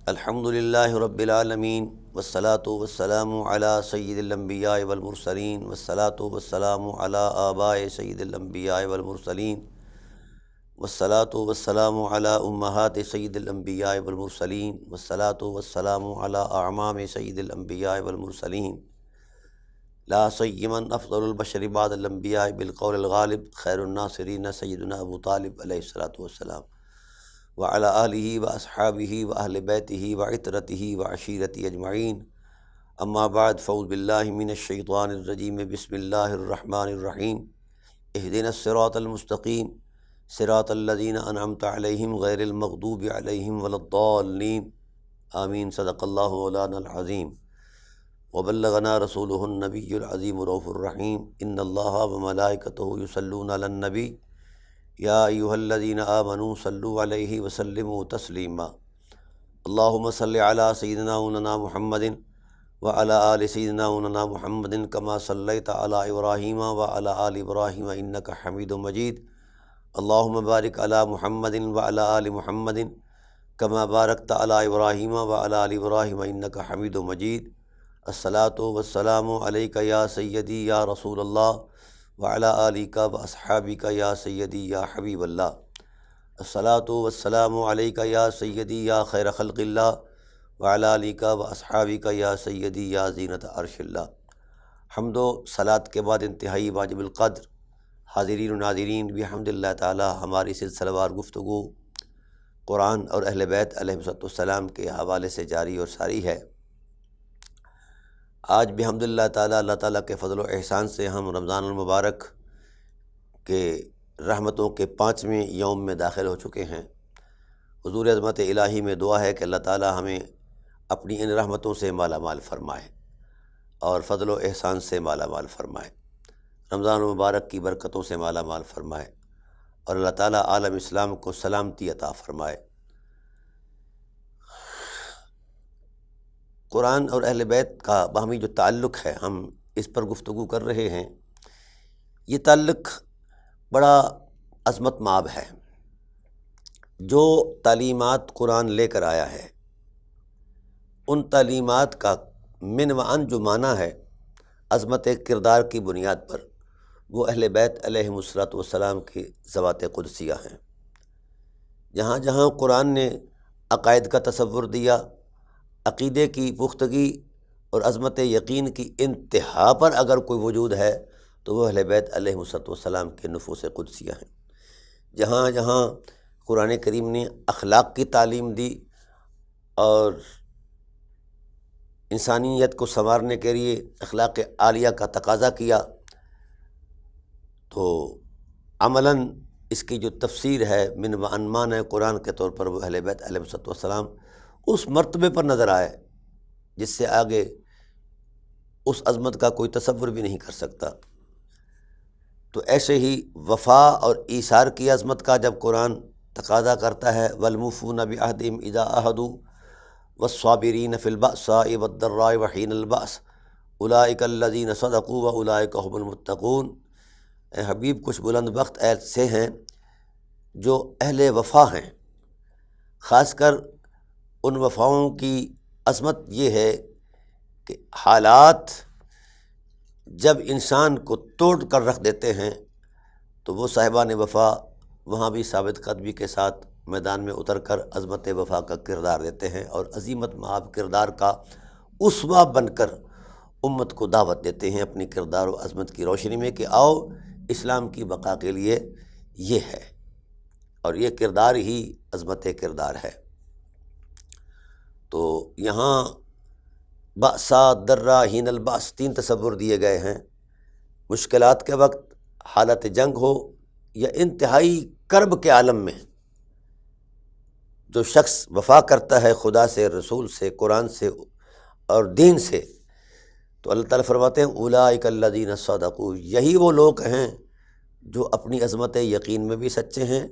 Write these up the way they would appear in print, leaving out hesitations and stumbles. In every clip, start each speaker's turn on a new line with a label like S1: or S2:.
S1: الحمدللہ رب العالمین والصلاة والسلام علی سید الانبیاء والمرسلین والصلاة والسلام علی آباء سید الانبیاء والمرسلین والصلاة والسلام علی امہات سید الانبیاء والمرسلین والصلاة والسلام علی اعمام سید الانبیاء والمرسلین لا سیما افضل البشر بعد الانبیاء بالقول الغالب خیر الناصرین سیدنا ابو طالب علیہ الصلاۃ والسلام وعلی آلہ واصحابہ واہل بیتہ وعطرتہ وعشیرتہ اجمعین، اما بعد فاعوذ باللہ من الشیطان الرجیم، بسم اللہ الرحمن الرحیم، اہدنا الصراط المستقیم صراط الذین انعمت علیہم غیر المغضوب علیہم ولا الضالین، آمین۔ صدق اللہ مولانا العظیم وبلغنا رسولہ النبی العظیم الرؤوف الرحیم، ان اللہ وملائکتہ یصلون علی النبی یا ایہا الذین آمنوا صلوا علیہ وسلموا تسلیما، اللہم صل علی سیدنا مولانا محمد وعلی آل سیدنا مولانا محمد کما صلیت علی ابراہیم وعلی آل ابراہیم انک حمید مجید، اللہم بارک علی محمد وعلی آل محمد کما بارکت علی ابراہیم وعلی آل ابراہیم انک حمید مجید، الصلاۃ والسلام علیک یا سیدی یا رسول اللہ وعلی آلک واصحابک یا سیدی یا حبیب اللہ، الصلاۃ والسلام علیک یا سیدی یا خیر خلق اللہ وعلی آلک واصحابک یا سیدی یا زینت عرش اللہ۔ حمد و صلاۃ کے بعد انتہائی واجب القدر حاضرین و ناظرین، بحمد اللہ تعالی ہماری سلسلہ وار گفتگو قرآن اور اہل بیت علیہم السلام کے حوالے سے جاری اور ساری ہے۔ آج بحمد اللہ تعالیٰ، اللہ تعالیٰ کے فضل و احسان سے ہم رمضان المبارک کے رحمتوں کے 5ویں یوم میں داخل ہو چکے ہیں۔ حضور عظمت الہی میں دعا ہے کہ اللہ تعالیٰ ہمیں اپنی ان رحمتوں سے مالا مال فرمائے اور فضل و احسان سے مالا مال فرمائے، رمضان المبارک کی برکتوں سے مالا مال فرمائے، اور اللہ تعالیٰ عالم اسلام کو سلامتی عطا فرمائے۔ قرآن اور اہل بیت کا باہمی جو تعلق ہے، ہم اس پر گفتگو کر رہے ہیں۔ یہ تعلق بڑا عظمت مآب ہے۔ جو تعلیمات قرآن لے کر آیا ہے، ان تعلیمات کا من و عن جو معنی ہے عظمت کردار کی بنیاد پر، وہ اہل بیت علیہم السلام کی ذوات قدسیہ ہیں۔ جہاں جہاں قرآن نے عقائد کا تصور دیا، عقیدے کی پختگی اور عظمت یقین کی انتہا پر اگر کوئی وجود ہے تو وہ اہل بیت علیہم السلام کے نفوس قدسیہ ہیں۔ جہاں جہاں قرآن کریم نے اخلاق کی تعلیم دی اور انسانیت کو سنوارنے کے لیے اخلاق عالیہ کا تقاضا کیا، تو عملاً اس کی جو تفسیر ہے من و عن معنی قرآن کے طور پر، وہ اہل بیت علیہم السلام اس مرتبے پر نظر آئے جس سے آگے اس عظمت کا کوئی تصور بھی نہیں کر سکتا۔ تو ایسے ہی وفا اور ایثار کی عظمت کا جب قرآن تقاضا کرتا ہے، وَالْمُوفُونَ بِعَهْدِهِمْ إِذَا عَاهَدُوا وَالصَّابِرِينَ فِي الْبَأْسَاءِ وَالضَّرَّاءِ وَحِينَ الْبَأْسِ أُولَٰئِكَ الَّذِينَ صَدَقُوا وَأُولَٰئِكَ هُمُ الْمُتَّقُونَ۔ اے حبیب، کچھ بلند بخت ایسے ہیں جو اہل وفا ہیں۔ خاص کر ان وفاؤں کی عظمت یہ ہے کہ حالات جب انسان کو توڑ کر رکھ دیتے ہیں تو وہ صاحبان وفا وہاں بھی ثابت قدمی کے ساتھ میدان میں اتر کر عظمت وفا کا کردار دیتے ہیں، اور عظیمت مآب کردار کا اسوہ بن کر امت کو دعوت دیتے ہیں اپنی کردار و عظمت کی روشنی میں کہ آؤ، اسلام کی بقا کے لیے یہ ہے، اور یہ کردار ہی عظمت کردار ہے۔ تو یہاں بأسا درہ حین البأس 3 تصور دیے گئے ہیں۔ مشکلات کے وقت، حالت جنگ ہو، یا انتہائی کرب کے عالم میں جو شخص وفا کرتا ہے خدا سے، رسول سے، قرآن سے اور دین سے، تو اللہ تعالیٰ فرماتے ہیں اولئک الذین صدقوا، یہی وہ لوگ ہیں جو اپنی عظمت یقین میں بھی سچے ہیں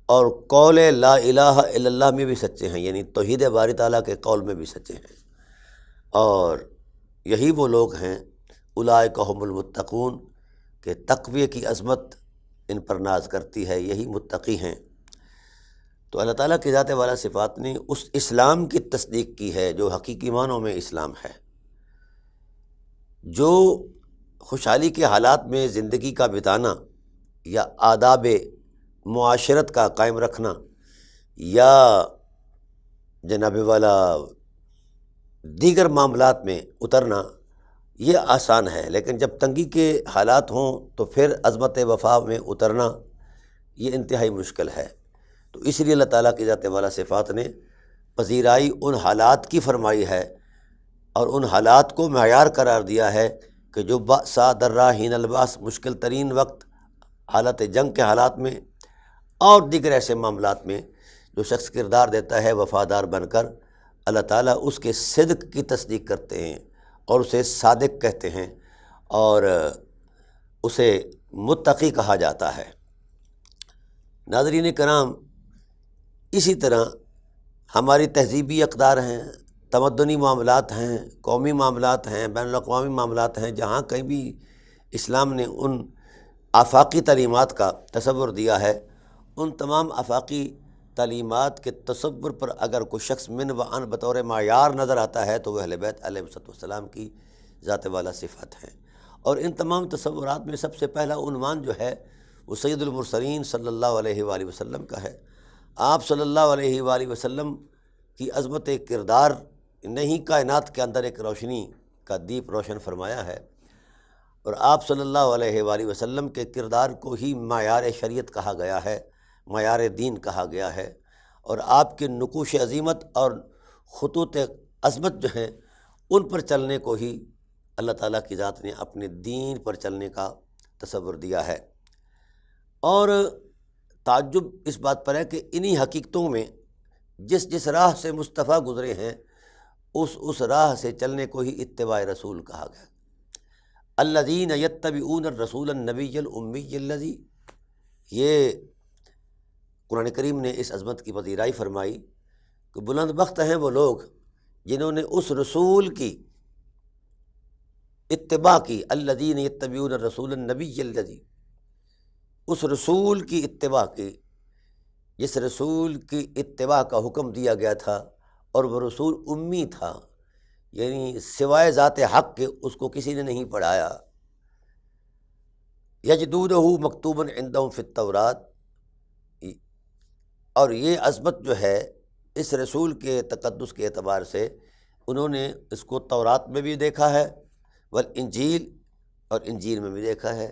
S1: اور قول لا الہ الا اللہ میں بھی سچے ہیں، یعنی توحید باری تعالیٰ کے قول میں بھی سچے ہیں، اور یہی وہ لوگ ہیں اولئک ھم المتقون کہ تقوی کی عظمت ان پر ناز کرتی ہے، یہی متقی ہیں۔ تو اللہ تعالیٰ کی ذات والا صفات نے اس اسلام کی تصدیق کی ہے جو حقیقی معنوں میں اسلام ہے، جو خوشحالی کے حالات میں زندگی کا بتانا یا آداب معاشرت کا قائم رکھنا یا جناب والا دیگر معاملات میں اترنا یہ آسان ہے، لیکن جب تنگی کے حالات ہوں تو پھر عظمت وفا میں اترنا یہ انتہائی مشکل ہے۔ تو اس لیے اللہ تعالیٰ کی ذات والا صفات نے پذیرائی ان حالات کی فرمائی ہے اور ان حالات کو معیار قرار دیا ہے کہ جو بأسا درا حین الباس، مشکل ترین وقت، حالت جنگ کے حالات میں اور دیگر ایسے معاملات میں جو شخص کردار دیتا ہے وفادار بن کر، اللہ تعالیٰ اس کے صدق کی تصدیق کرتے ہیں اور اسے صادق کہتے ہیں اور اسے متقی کہا جاتا ہے۔ ناظرین کرام، اسی طرح ہماری تہذیبی اقدار ہیں، تمدنی معاملات ہیں، قومی معاملات ہیں، بین الاقوامی معاملات ہیں، جہاں کہیں بھی اسلام نے ان آفاقی تعلیمات کا تصور دیا ہے، ان تمام آفاقی تعلیمات کے تصور پر اگر کوئی شخص من و عن بطور معیار نظر آتا ہے تو وہ اہل بیت علیہ السلام کی ذات والا صفات ہیں۔ اور ان تمام تصورات میں سب سے پہلا عنوان جو ہے وہ سید المرسلین صلی اللہ علیہ وآلہ وسلم کا ہے۔ آپ صلی اللہ علیہ وآلہ وسلم کی عظمت کردار نے ہی کائنات کے اندر ایک روشنی کا دیپ روشن فرمایا ہے، اور آپ صلی اللہ علیہ وآلہ وسلم کے کردار کو ہی معیار شریعت کہا گیا ہے، معیار دین کہا گیا ہے، اور آپ کے نقوش عظیمت اور خطوط عظمت جو ہیں ان پر چلنے کو ہی اللہ تعالیٰ کی ذات نے اپنے دین پر چلنے کا تصور دیا ہے۔ اور تعجب اس بات پر ہے کہ انہی حقیقتوں میں جس راہ سے مصطفیٰ گزرے ہیں اس راہ سے چلنے کو ہی اتباع رسول کہا گیا۔ الذین یتبعون الرسول النبی الامی الذی، یہ قرآن کریم نے اس عظمت کی پذیرائی فرمائی کہ بلند بخت ہیں وہ لوگ جنہوں نے اس رسول کی اتباع کی، الذین یتبعون الرسول النبی الذی، اس رسول کی اتباع کی جس رسول کی اتباع کا حکم دیا گیا تھا، اور وہ رسول امی تھا، یعنی سوائے ذات حق کے اس کو کسی نے نہیں پڑھایا۔ یجدونہ مکتوبا عندہم فی التوراۃ، اور یہ عظمت جو ہے اس رسول کے تقدس کے اعتبار سے انہوں نے اس کو تورات میں بھی دیکھا ہے، والانجیل، اور انجیل میں بھی دیکھا ہے،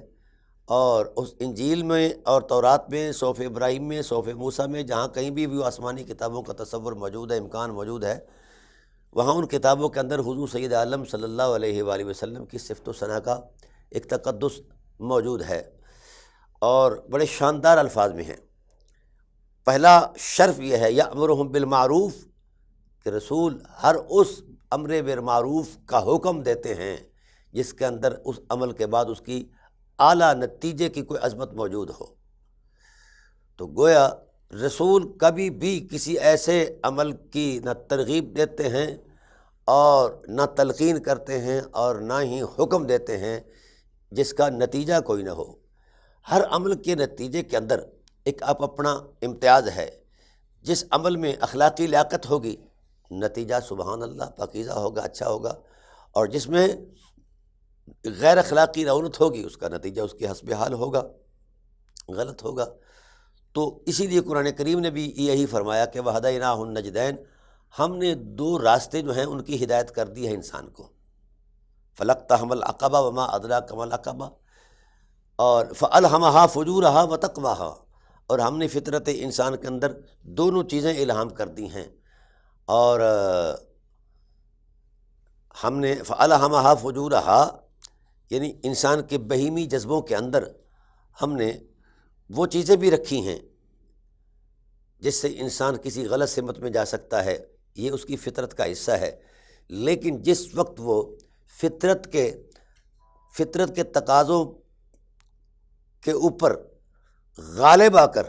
S1: اور اس انجیل میں اور تورات میں، صحف ابراہیم میں، صحف موسیٰ میں، جہاں کہیں بھی وہ آسمانی کتابوں کا تصور موجود ہے، امکان موجود ہے، وہاں ان کتابوں کے اندر حضور سید عالم صلی اللہ علیہ وآلہ وسلم کی صفت و ثنا کا ایک تقدس موجود ہے، اور بڑے شاندار الفاظ میں ہیں۔ پہلا شرف یہ ہے یأمرہم بالمعروف، کہ رسول ہر اس امر بالمعروف کا حکم دیتے ہیں جس کے اندر اس عمل کے بعد اس کی اعلیٰ نتیجے کی کوئی عظمت موجود ہو۔ تو گویا رسول کبھی بھی کسی ایسے عمل کی نہ ترغیب دیتے ہیں اور نہ تلقین کرتے ہیں اور نہ ہی حکم دیتے ہیں جس کا نتیجہ کوئی نہ ہو۔ ہر عمل کے نتیجے کے اندر ایک اپنا امتیاز ہے۔ جس عمل میں اخلاقی لیاقت ہوگی نتیجہ سبحان اللہ پاکیزہ ہوگا، اچھا ہوگا، اور جس میں غیر اخلاقی رونت ہوگی اس کا نتیجہ اس کے حسب حال ہوگا، غلط ہوگا۔ تو اسی لیے قرآن کریم نے بھی یہی فرمایا کہ وَہَدَيْنَاهُ النَّجْدَيْنِ، ہم نے دو راستے جو ہیں ان کی ہدایت کر دی ہے انسان کو۔ فَلَقْتَحَمَ الْعَقَبَةَ وَمَا أَدْرَاكَ مَا الْعَقَبَةُ، اور فَأَلْهَمَهَا فُجُورَهَا وَتَقْوَاهَا، اور ہم نے فطرت انسان کے اندر دونوں چیزیں الہام کر دی ہیں، اور ہم نے فَأَلْهَمَهَا فُجُورَهَا یعنی انسان کے بہیمی جذبوں کے اندر ہم نے وہ چیزیں بھی رکھی ہیں جس سے انسان کسی غلط سمت میں جا سکتا ہے، یہ اس کی فطرت کا حصہ ہے۔ لیکن جس وقت وہ فطرت کے تقاضوں کے اوپر غالب آ کر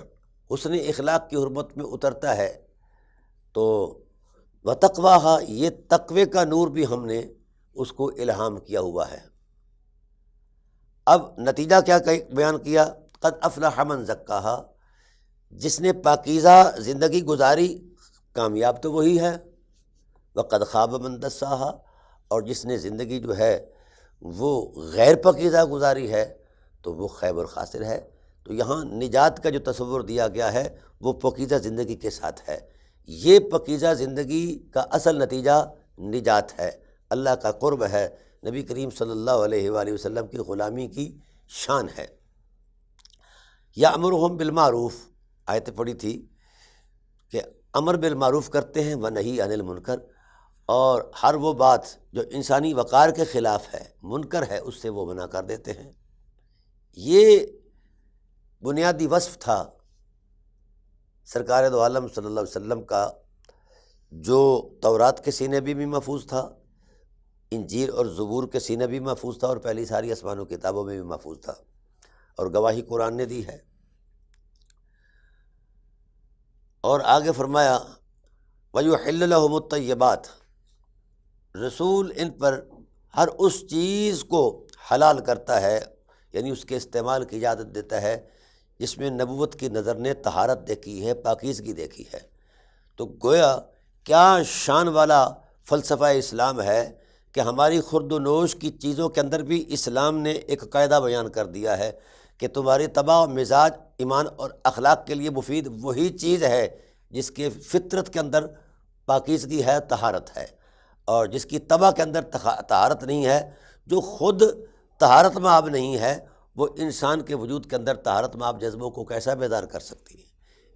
S1: حسن اخلاق کی حرمت میں اترتا ہے تو وَتَقْوَاهَا، یہ تقوی کا نور بھی ہم نے اس کو الہام کیا ہوا ہے۔ اب نتیجہ کیا بیان کیا؟ قد افلح من زکاہا، جس نے پاکیزہ زندگی گزاری کامیاب تو وہی ہے، وقد خاب من دساہا، اور جس نے زندگی جو ہے وہ غیر پاکیزہ گزاری ہے تو وہ خیب اور خاسر ہے۔ تو یہاں نجات کا جو تصور دیا گیا ہے وہ پاکیزہ زندگی کے ساتھ ہے۔ یہ پاکیزہ زندگی کا اصل نتیجہ نجات ہے، اللہ کا قرب ہے، نبی کریم صلی اللہ علیہ وآلہ وسلم کی غلامی کی شان ہے۔ یأمرہم بالمعروف، آیت پڑھی تھی کہ امر بالمعروف کرتے ہیں ونہی عن المنکر، اور ہر وہ بات جو انسانی وقار کے خلاف ہے، منکر ہے، اس سے وہ منع کر دیتے ہیں۔ یہ بنیادی وصف تھا سرکار دو عالم صلی اللہ علیہ وسلم کا، جو تورات کے سینے بھی محفوظ تھا، انجیل اور زبور کے سینے بھی محفوظ تھا، اور پہلی ساری آسمانوں کتابوں میں بھی محفوظ تھا، اور گواہی قرآن نے دی ہے۔ اور آگے فرمایا وَيُحِلُّ لَهُمُ الطَّيِّبَاتِ، رسول ان پر ہر اس چیز کو حلال کرتا ہے، یعنی اس کے استعمال کی اجازت دیتا ہے جس میں نبوت کی نظر نے طہارت دیکھی ہے، پاکیزگی دیکھی ہے۔ تو گویا کیا شان والا فلسفہ اسلام ہے کہ ہماری خورد و نوش کی چیزوں کے اندر بھی اسلام نے ایک قاعدہ بیان کر دیا ہے کہ تمہاری طبع و مزاج، ایمان اور اخلاق کے لیے مفید وہی چیز ہے جس کے فطرت کے اندر پاکیزگی ہے، طہارت ہے، اور جس کی طبع کے اندر طہارت نہیں ہے، جو خود طہارت مآب نہیں ہے، وہ انسان کے وجود کے اندر طہارت مآب جذبوں کو کیسا بیدار کر سکتی ہے؟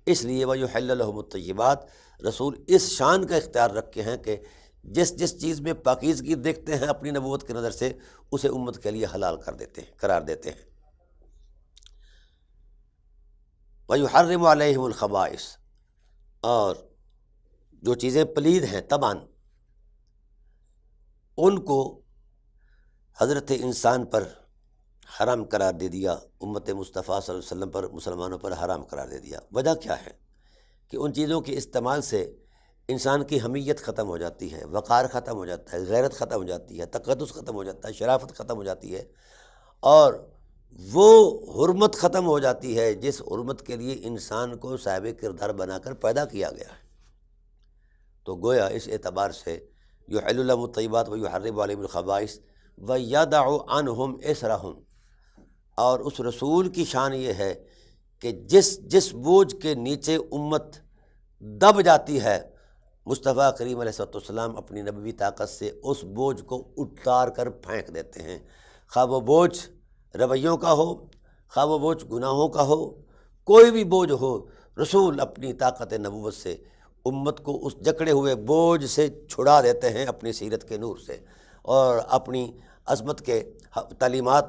S1: اس لیے وَيُحِلُّ لَهُمُ الطَّيِّبَاتِ، رسول اس شان کا اختیار رکھے ہیں کہ جس جس چیز میں پاکیزگی دیکھتے ہیں اپنی نبوت کی نظر سے، اسے امت کے لیے حلال کر دیتے ہیں، قرار دیتے ہیں۔ وَيُحَرِّمُ عَلَيْهِمُ الْخَبَائِثَ، اور جو چیزیں پلید ہیں طبعاً، ان کو حضرت انسان پر حرام قرار دے دیا، امت مصطفیٰ صلی اللہ علیہ وسلم پر، مسلمانوں پر حرام قرار دے دیا۔ وجہ کیا ہے؟ کہ ان چیزوں کے استعمال سے انسان کی حمیت ختم ہو جاتی ہے، وقار ختم ہو جاتا ہے، غیرت ختم ہو جاتی ہے، تقدس ختم ہو جاتا ہے، شرافت ختم ہو جاتی ہے، اور وہ حرمت ختم ہو جاتی ہے جس حرمت کے لیے انسان کو صاحب کردار بنا کر پیدا کیا گیا ہے۔ تو گویا اس اعتبار سے یحل لهم الطیبات ویحرم علیہم الخبائث ویدع عنہم اصرہم، اور اس رسول کی شان یہ ہے کہ جس بوجھ کے نیچے امت دب جاتی ہے، مصطفیٰ کریم علیہ السلام اپنی نبوی طاقت سے اس بوجھ کو اتار کر پھینک دیتے ہیں، خواہ وہ بوجھ رویوں کا ہو، خواہ وہ بوجھ گناہوں کا ہو، کوئی بھی بوجھ ہو، رسول اپنی طاقت نبوت سے امت کو اس جکڑے ہوئے بوجھ سے چھڑا دیتے ہیں اپنی سیرت کے نور سے، اور اپنی عظمت کے تعلیمات،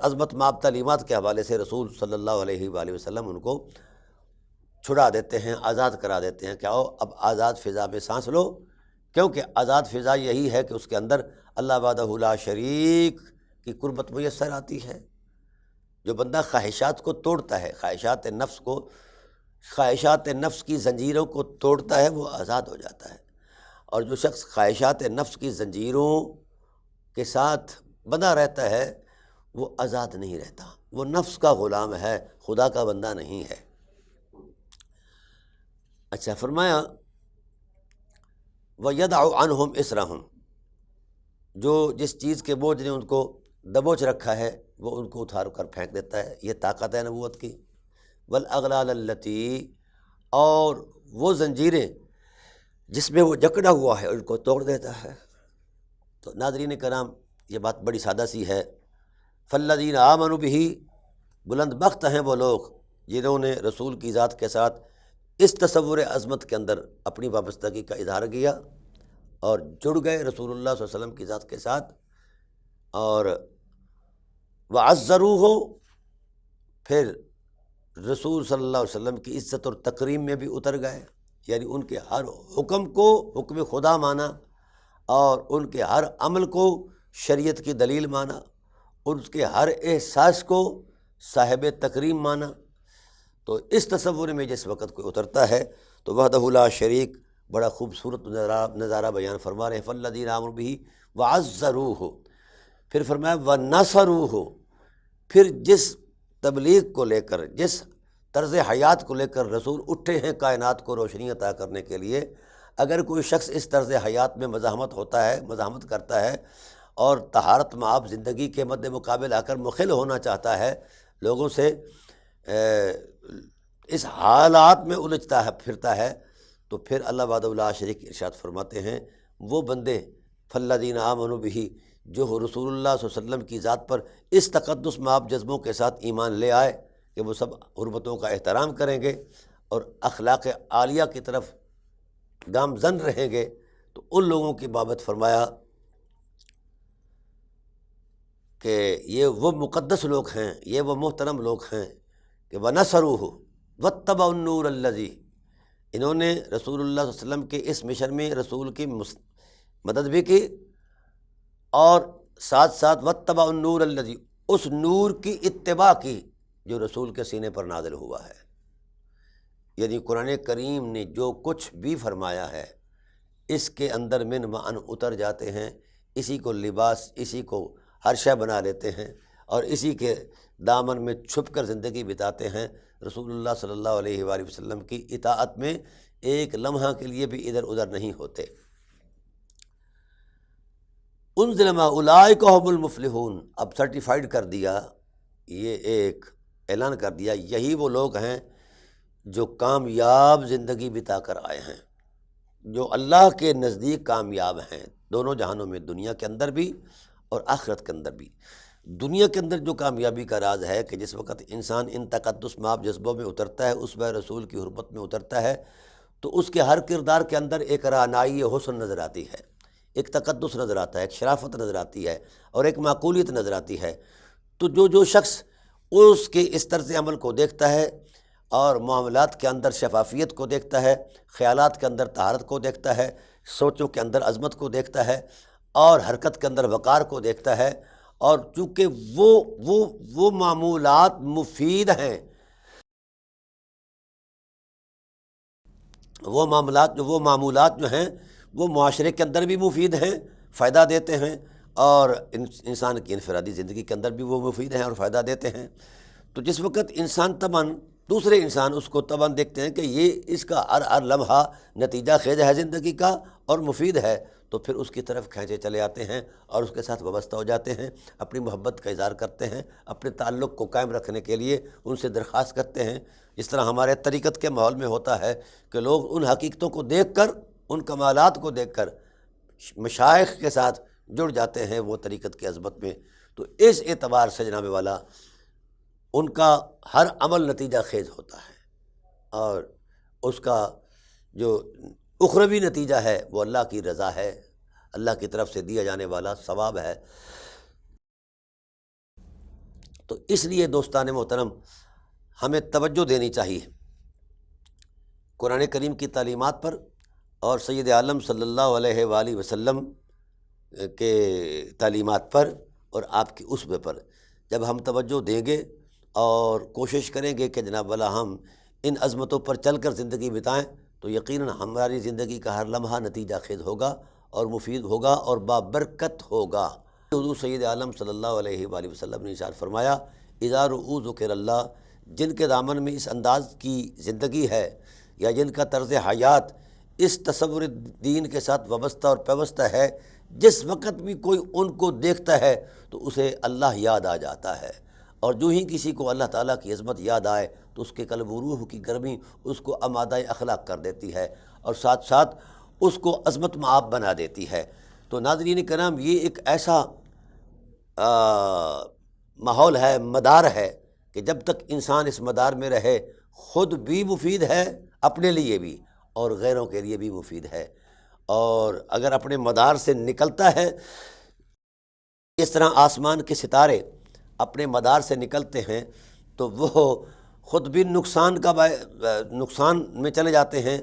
S1: عظمت مآب تعلیمات کے حوالے سے رسول صلی اللہ علیہ وآلہ وسلم ان کو چھڑا دیتے ہیں، آزاد کرا دیتے ہیں کہ آؤ اب آزاد فضا میں سانس لو، کیونکہ آزاد فضا یہی ہے کہ اس کے اندر اللہ وحدہ لا شریک کی قربت میسر آتی ہے۔ جو بندہ خواہشات کو توڑتا ہے، خواہشات نفس کی زنجیروں کو توڑتا ہے، وہ آزاد ہو جاتا ہے، اور جو شخص خواہشات نفس کی زنجیروں کے ساتھ بندہ رہتا ہے وہ آزاد نہیں رہتا، وہ نفس کا غلام ہے، خدا کا بندہ نہیں ہے۔ اچھا فرمایا وَيَدْعُ عَنْهُمْ إِسْرَهُمْ، جو جس چیز کے بوجھ نے ان کو دبوچ رکھا ہے وہ ان کو اتار کر پھینک دیتا ہے، یہ طاقت ہے نبوت کی۔ وَالْأَغْلَالَ الَّتِي، اور وہ زنجیریں جس میں وہ جکڑا ہوا ہے ان کو توڑ دیتا ہے۔ تو ناظرین کرام، یہ بات بڑی سادہ سی ہے۔ فَالَّذِينَ آمَنُوا بِهِ، بلند بخت ہیں وہ لوگ جنہوں نے رسول کی ذات کے ساتھ اس تصور عظمت کے اندر اپنی وابستگی کا اظہار کیا اور جڑ گئے رسول اللہ صلی اللہ علیہ وسلم کی ذات کے ساتھ، اور وَعَزَّرُوهُ، پھر رسول صلی اللہ علیہ وسلم کی عزت اور تکریم میں بھی اتر گئے، یعنی ان کے ہر حکم کو حکم خدا مانا، اور ان کے ہر عمل کو شریعت کی دلیل مانا، ان کے ہر احساس کو صاحب تکریم مانا۔ تو اس تصور میں جس وقت کوئی اترتا ہے تو وحدہ لا شریک بڑا خوبصورت نظارہ بیان فرما رہے ہیں۔ فالذین آمنوا بہ وعزروہ، پھر فرمایا ونصروہ، پھر جس تبلیغ کو لے کر، جس طرز حیات کو لے کر رسول اٹھے ہیں کائنات کو روشنی عطا کرنے کے لیے۔ اگر کوئی شخص اس طرز حیات میں مزاحمت کرتا ہے اور طہارت مآب زندگی کے مد مقابل آ کر مخل ہونا چاہتا ہے، لوگوں سے اس حالات میں الجھتا ہے پھرتا ہے، تو پھر اللہ وحدہ لا شریک ارشاد فرماتے ہیں وہ بندے فالذین آمنوا بہ، جو رسول اللہ صلی اللہ علیہ وسلم کی ذات پر اس تقدس مآب جذبوں کے ساتھ ایمان لے آئے کہ وہ سب حرمتوں کا احترام کریں گے اور اخلاق عالیہ کی طرف گامزن رہیں گے، تو ان لوگوں کی بابت فرمایا کہ یہ وہ مقدس لوگ ہیں، یہ وہ محترم لوگ ہیں کہ وَنَصَرُوهُ وَاتَّبَعُوا النُّورَ الَّذِي، انہوں نے رسول اللہ صلی اللہ علیہ وسلم کے اس مشن میں رسول کی مدد بھی کی، اور ساتھ ساتھ وَاتَّبَعُوا النُّورَ الَّذِي، اس نور کی اتباع کی جو رسول کے سینے پر نازل ہوا ہے۔ یعنی قرآن کریم نے جو کچھ بھی فرمایا ہے اس کے اندر من معن اتر جاتے ہیں، اسی کو لباس، اسی کو ہر شے بنا لیتے ہیں اور اسی کے دامن میں چھپ کر زندگی بتاتے ہیں۔ رسول اللہ صلی اللہ علیہ وآلہ وسلم کی اطاعت میں ایک لمحہ کے لیے بھی ادھر ادھر نہیں ہوتے۔ انزل ما اولئک هم المفلحون، اب سرٹیفائیڈ کر دیا، یہ ایک اعلان کر دیا، یہی وہ لوگ ہیں جو کامیاب زندگی بتا کر آئے ہیں، جو اللہ کے نزدیک کامیاب ہیں دونوں جہانوں میں، دنیا کے اندر بھی اور آخرت کے اندر بھی۔ دنیا کے اندر جو کامیابی کا راز ہے کہ جس وقت انسان ان تقدس مآب جذبوں میں اترتا ہے، اس بہ رسول کی حرمت میں اترتا ہے، تو اس کے ہر کردار کے اندر ایک رعنائی حسن نظر آتی ہے، ایک تقدس نظر آتا ہے، ایک شرافت نظر آتی ہے اور ایک معقولیت نظر آتی ہے۔ تو جو شخص اس کے اس طرز عمل کو دیکھتا ہے اور معاملات کے اندر شفافیت کو دیکھتا ہے، خیالات کے اندر طہارت کو دیکھتا ہے، سوچوں کے اندر عظمت کو دیکھتا ہے اور حرکت کے اندر وقار کو دیکھتا ہے، اور چونکہ وہ معمولات مفید ہیں، وہ معمولات جو ہیں وہ معاشرے کے اندر بھی مفید ہیں، فائدہ دیتے ہیں، اور انسان کی انفرادی زندگی کے اندر بھی وہ مفید ہیں اور فائدہ دیتے ہیں۔ تو جس وقت انسان طبعاً دوسرے انسان اس کو طبعاً دیکھتے ہیں کہ یہ اس کا ہر لمحہ نتیجہ خیز ہے زندگی کا اور مفید ہے، تو پھر اس کی طرف کھینچے چلے آتے ہیں اور اس کے ساتھ وابستہ ہو جاتے ہیں، اپنی محبت کا اظہار کرتے ہیں، اپنے تعلق کو قائم رکھنے کے لیے ان سے درخواست کرتے ہیں۔ جس طرح ہمارے طریقت کے ماحول میں ہوتا ہے کہ لوگ ان حقیقتوں کو دیکھ کر، ان کمالات کو دیکھ کر مشائخ کے ساتھ جڑ جاتے ہیں وہ طریقت کی عظمت میں، تو اس اعتبار سے جناب والا ان کا ہر عمل نتیجہ خیز ہوتا ہے، اور اس کا جو اخروی نتیجہ ہے وہ اللہ کی رضا ہے، اللہ کی طرف سے دیا جانے والا ثواب ہے۔ تو اس لیے دوستان محترم ہمیں توجہ دینی چاہیے قرآن کریم کی تعلیمات پر اور سید عالم صلی اللہ علیہ وآلہ وسلم کے تعلیمات پر اور آپ کی اسوے پر۔ جب ہم توجہ دیں گے اور کوشش کریں گے کہ جناب والا ہم ان عظمتوں پر چل کر زندگی بتائیں، تو یقیناً ہماری زندگی کا ہر لمحہ نتیجہ خیز ہوگا اور مفید ہوگا اور بابرکت ہوگا۔ حضور سید عالم صلی اللہ علیہ وآلہ وسلم نے ارشاد فرمایا، اذا رؤوا ذکر اللہ، جن کے دامن میں اس انداز کی زندگی ہے یا جن کا طرز حیات اس تصور دین کے ساتھ وابستہ اور پیوستہ ہے، جس وقت بھی کوئی ان کو دیکھتا ہے تو اسے اللہ یاد آ جاتا ہے، اور جو ہی کسی کو اللہ تعالیٰ کی عظمت یاد آئے تو اس کے قلب و روح کی گرمی اس کو آمادہ اخلاق کر دیتی ہے اور ساتھ ساتھ اس کو عظمت مآب بنا دیتی ہے۔ تو ناظرین کرام، یہ ایک ایسا ماحول ہے، مدار ہے کہ جب تک انسان اس مدار میں رہے خود بھی مفید ہے، اپنے لیے بھی اور غیروں کے لیے بھی مفید ہے، اور اگر اپنے مدار سے نکلتا ہے، اس طرح آسمان کے ستارے اپنے مدار سے نکلتے ہیں تو وہ خود بھی نقصان میں چلے جاتے ہیں،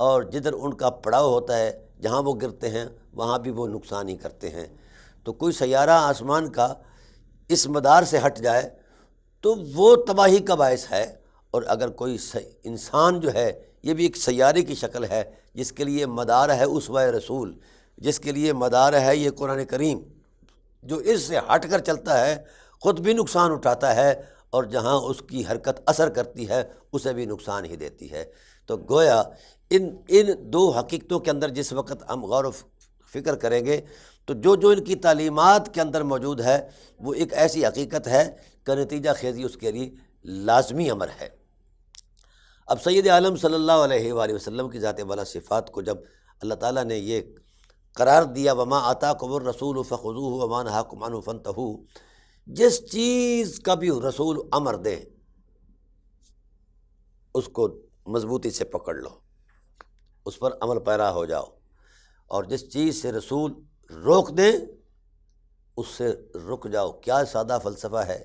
S1: اور جدھر ان کا پڑاؤ ہوتا ہے، جہاں وہ گرتے ہیں وہاں بھی وہ نقصان ہی کرتے ہیں۔ تو کوئی سیارہ آسمان کا اس مدار سے ہٹ جائے تو وہ تباہی کا باعث ہے، اور اگر کوئی انسان جو ہے یہ بھی ایک سیارے کی شکل ہے جس کے لیے مدار ہے اسوہ رسول، جس کے لیے مدار ہے یہ قرآن کریم، جو اس سے ہٹ کر چلتا ہے خود بھی نقصان اٹھاتا ہے اور جہاں اس کی حرکت اثر کرتی ہے اسے بھی نقصان ہی دیتی ہے۔ تو گویا ان دو حقیقتوں کے اندر جس وقت ہم غور و فکر کریں گے تو جو ان کی تعلیمات کے اندر موجود ہے وہ ایک ایسی حقیقت ہے کہ نتیجہ خیزی اس کے لیے لازمی امر ہے۔ اب سید عالم صلی اللہ علیہ وآلہ وسلم کی ذات والا صفات کو جب اللہ تعالیٰ نے یہ قرار دیا وما آتاکم الرسول فخذوہ وما نہاکم عنہ فانتہوا، جس چیز کا بھی رسول امر دے اس کو مضبوطی سے پکڑ لو، اس پر عمل پیرا ہو جاؤ، اور جس چیز سے رسول روک دیں اس سے رک جاؤ۔ کیا سادہ فلسفہ ہے،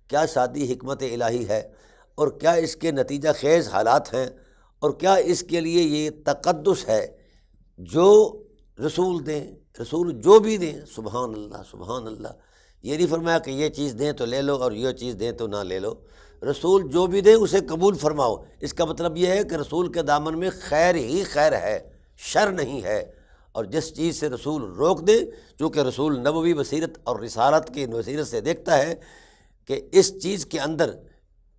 S1: کیا سادی حکمت الہی ہے، اور کیا اس کے نتیجہ خیز حالات ہیں، اور کیا اس کے لیے یہ تقدس ہے جو رسول دیں، رسول جو بھی دیں۔ سبحان اللہ سبحان اللہ، یہ نہیں فرمایا کہ یہ چیز دیں تو لے لو اور یہ چیز دیں تو نہ لے لو، رسول جو بھی دیں اسے قبول فرماؤ۔ اس کا مطلب یہ ہے کہ رسول کے دامن میں خیر ہی خیر ہے، شر نہیں ہے، اور جس چیز سے رسول روک دے، چونکہ رسول نبوی بصیرت اور رسالت کی بصیرت سے دیکھتا ہے کہ اس چیز کے اندر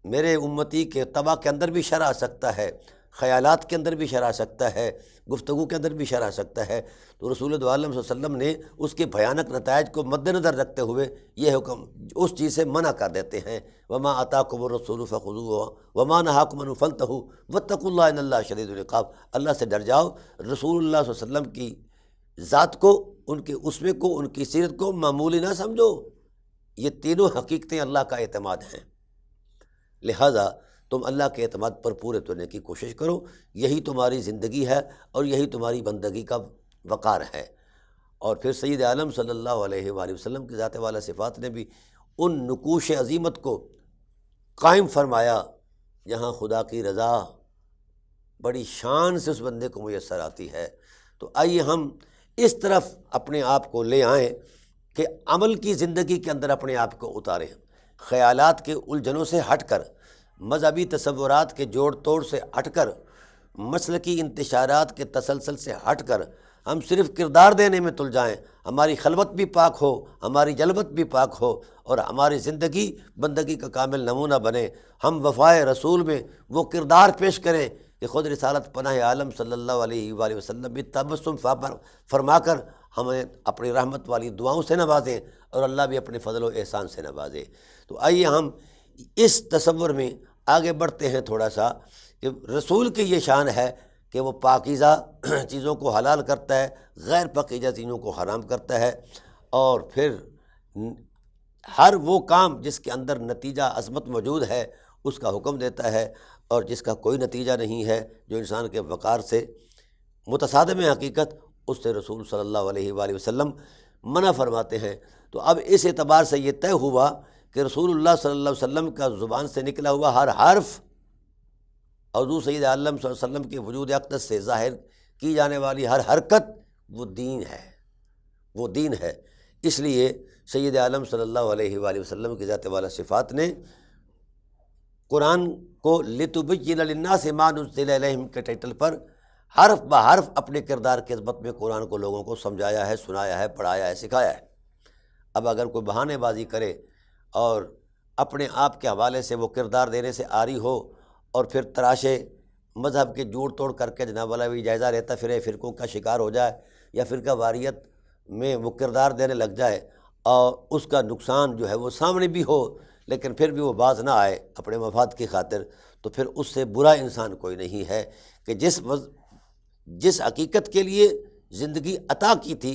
S1: میرے امتی کے طبع کے اندر بھی شر آ سکتا ہے، خیالات کے اندر بھی شر آ سکتا ہے، گفتگو کے اندر بھی شر آ سکتا ہے، تو رسول دو عالم صلی اللہ علیہ وسلم نے اس کے بھیانک نتائج کو مد نظر رکھتے ہوئے یہ حکم اس چیز سے منع کر دیتے ہیں، وما آتاکم الرسول فخذوہ وما نہاکم عنہ فانتہوا واتقوا اللہ ان اللہ شدید العقاب۔ اللہ سے ڈر جاؤ، رسول اللہ صلی اللہ علیہ وسلم کی ذات کو، ان کے اسوے کو، ان کی سیرت کو معمولی نہ سمجھو۔ یہ تینوں حقیقتیں اللہ کا اعتماد ہیں، لہذا تم اللہ کے اعتماد پر پورے اترنے کی کوشش کرو، یہی تمہاری زندگی ہے اور یہی تمہاری بندگی کا وقار ہے۔ اور پھر سید عالم صلی اللہ علیہ وآلہ وسلم کی ذات والا صفات نے بھی ان نقوش عظیمت کو قائم فرمایا جہاں خدا کی رضا بڑی شان سے اس بندے کو میسر آتی ہے۔ تو آئیے ہم اس طرف اپنے آپ کو لے آئیں کہ عمل کی زندگی کے اندر اپنے آپ کو اتاریں، خیالات کے الجھنوں سے ہٹ کر، مذہبی تصورات کے جوڑ توڑ سے ہٹ کر، مسلکی انتشارات کے تسلسل سے ہٹ کر ہم صرف کردار دینے میں تل جائیں، ہماری خلوت بھی پاک ہو، ہماری جلوت بھی پاک ہو، اور ہماری زندگی بندگی کا کامل نمونہ بنے۔ ہم وفائے رسول میں وہ کردار پیش کریں کہ خود رسالت پناہ عالم صلی اللہ علیہ وآلہ وسلم بھی تبسم فرما کر ہمیں اپنی رحمت والی دعاؤں سے نوازیں، اور اللہ بھی اپنے فضل و احسان سے نوازے۔ تو آئیے ہم اس تصور میں آگے بڑھتے ہیں تھوڑا سا کہ رسول کی یہ شان ہے کہ وہ پاکیزہ چیزوں کو حلال کرتا ہے، غیر پاکیزہ چیزوں کو حرام کرتا ہے، اور پھر ہر وہ کام جس کے اندر نتیجہ عظمت موجود ہے اس کا حکم دیتا ہے، اور جس کا کوئی نتیجہ نہیں ہے، جو انسان کے وقار سے متصادم ہے حقیقت، اس سے رسول صلی اللہ علیہ وآلہ وسلم منع فرماتے ہیں۔ تو اب اس اعتبار سے یہ طے ہوا کہ رسول اللہ صلی اللہ علیہ وسلم کا زبان سے نکلا ہوا ہر حرف، حضور سید عالم صلی اللہ علیہ وسلم کے وجود اقدس سے ظاہر کی جانے والی ہر حرکت وہ دین ہے، وہ دین ہے۔ اس لیے سید عالم صلی اللہ علیہ وآلہ وسلم کی ذات والا صفات نے قرآن کو لِتُبَيِّنَ لِلنَّاسِ مَا نُزِّلَ إِلَيْهِمْ کے ٹائٹل پر حرف بہ حرف اپنے کردار کی عظمت میں قرآن کو لوگوں کو سمجھایا ہے، سنایا ہے، پڑھایا ہے، سکھایا ہے۔ اب اگر کوئی بہانے بازی کرے اور اپنے آپ کے حوالے سے وہ کردار دینے سے عاری ہو، اور پھر تراشے مذہب کے جوڑ توڑ کر کے جناب والا بھی جائزہ لیتا پھرے، فرقوں کا شکار ہو جائے، یا فرقہ واریت میں وہ کردار دینے لگ جائے، اور اس کا نقصان جو ہے وہ سامنے بھی ہو لیکن پھر بھی وہ باز نہ آئے اپنے مفاد کی خاطر، تو پھر اس سے برا انسان کوئی نہیں ہے کہ جس حقیقت کے لیے زندگی عطا کی تھی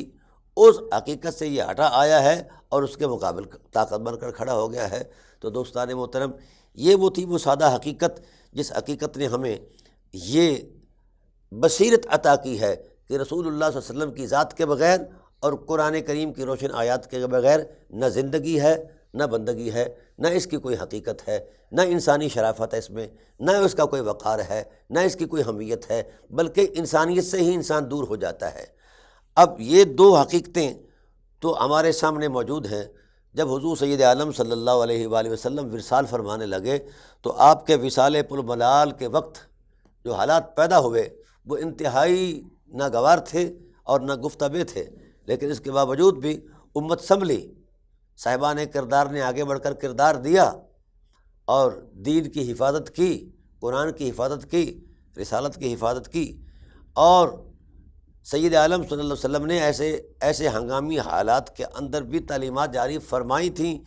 S1: اس حقیقت سے یہ ہٹا آیا ہے اور اس کے مقابل طاقت بن کر کھڑا ہو گیا ہے۔ تو دوستان محترم، یہ وہ تھی وہ سادہ حقیقت جس حقیقت نے ہمیں یہ بصیرت عطا کی ہے کہ رسول اللہ صلی اللہ علیہ وسلم کی ذات کے بغیر اور قرآن کریم کی روشن آیات کے بغیر نہ زندگی ہے، نہ بندگی ہے، نہ اس کی کوئی حقیقت ہے، نہ انسانی شرافت ہے اس میں، نہ اس کا کوئی وقار ہے، نہ اس کی کوئی حمیت ہے، بلکہ انسانیت سے ہی انسان دور ہو جاتا ہے۔ اب یہ دو حقیقتیں تو ہمارے سامنے موجود ہیں۔ جب حضور سید عالم صلی اللہ علیہ وآلہ وسلم وصال فرمانے لگے تو آپ کے وصال پرملال کے وقت جو حالات پیدا ہوئے وہ انتہائی ناگوار تھے اور نہ گفتبے تھے، لیکن اس کے باوجود بھی امت سنبھلی، صاحبان کردار نے آگے بڑھ کر کردار دیا، اور دین کی حفاظت کی، قرآن کی حفاظت کی، رسالت کی حفاظت کی، اور سید عالم صلی اللہ علیہ وسلم نے ایسے ہنگامی حالات کے اندر بھی تعلیمات جاری فرمائی تھیں،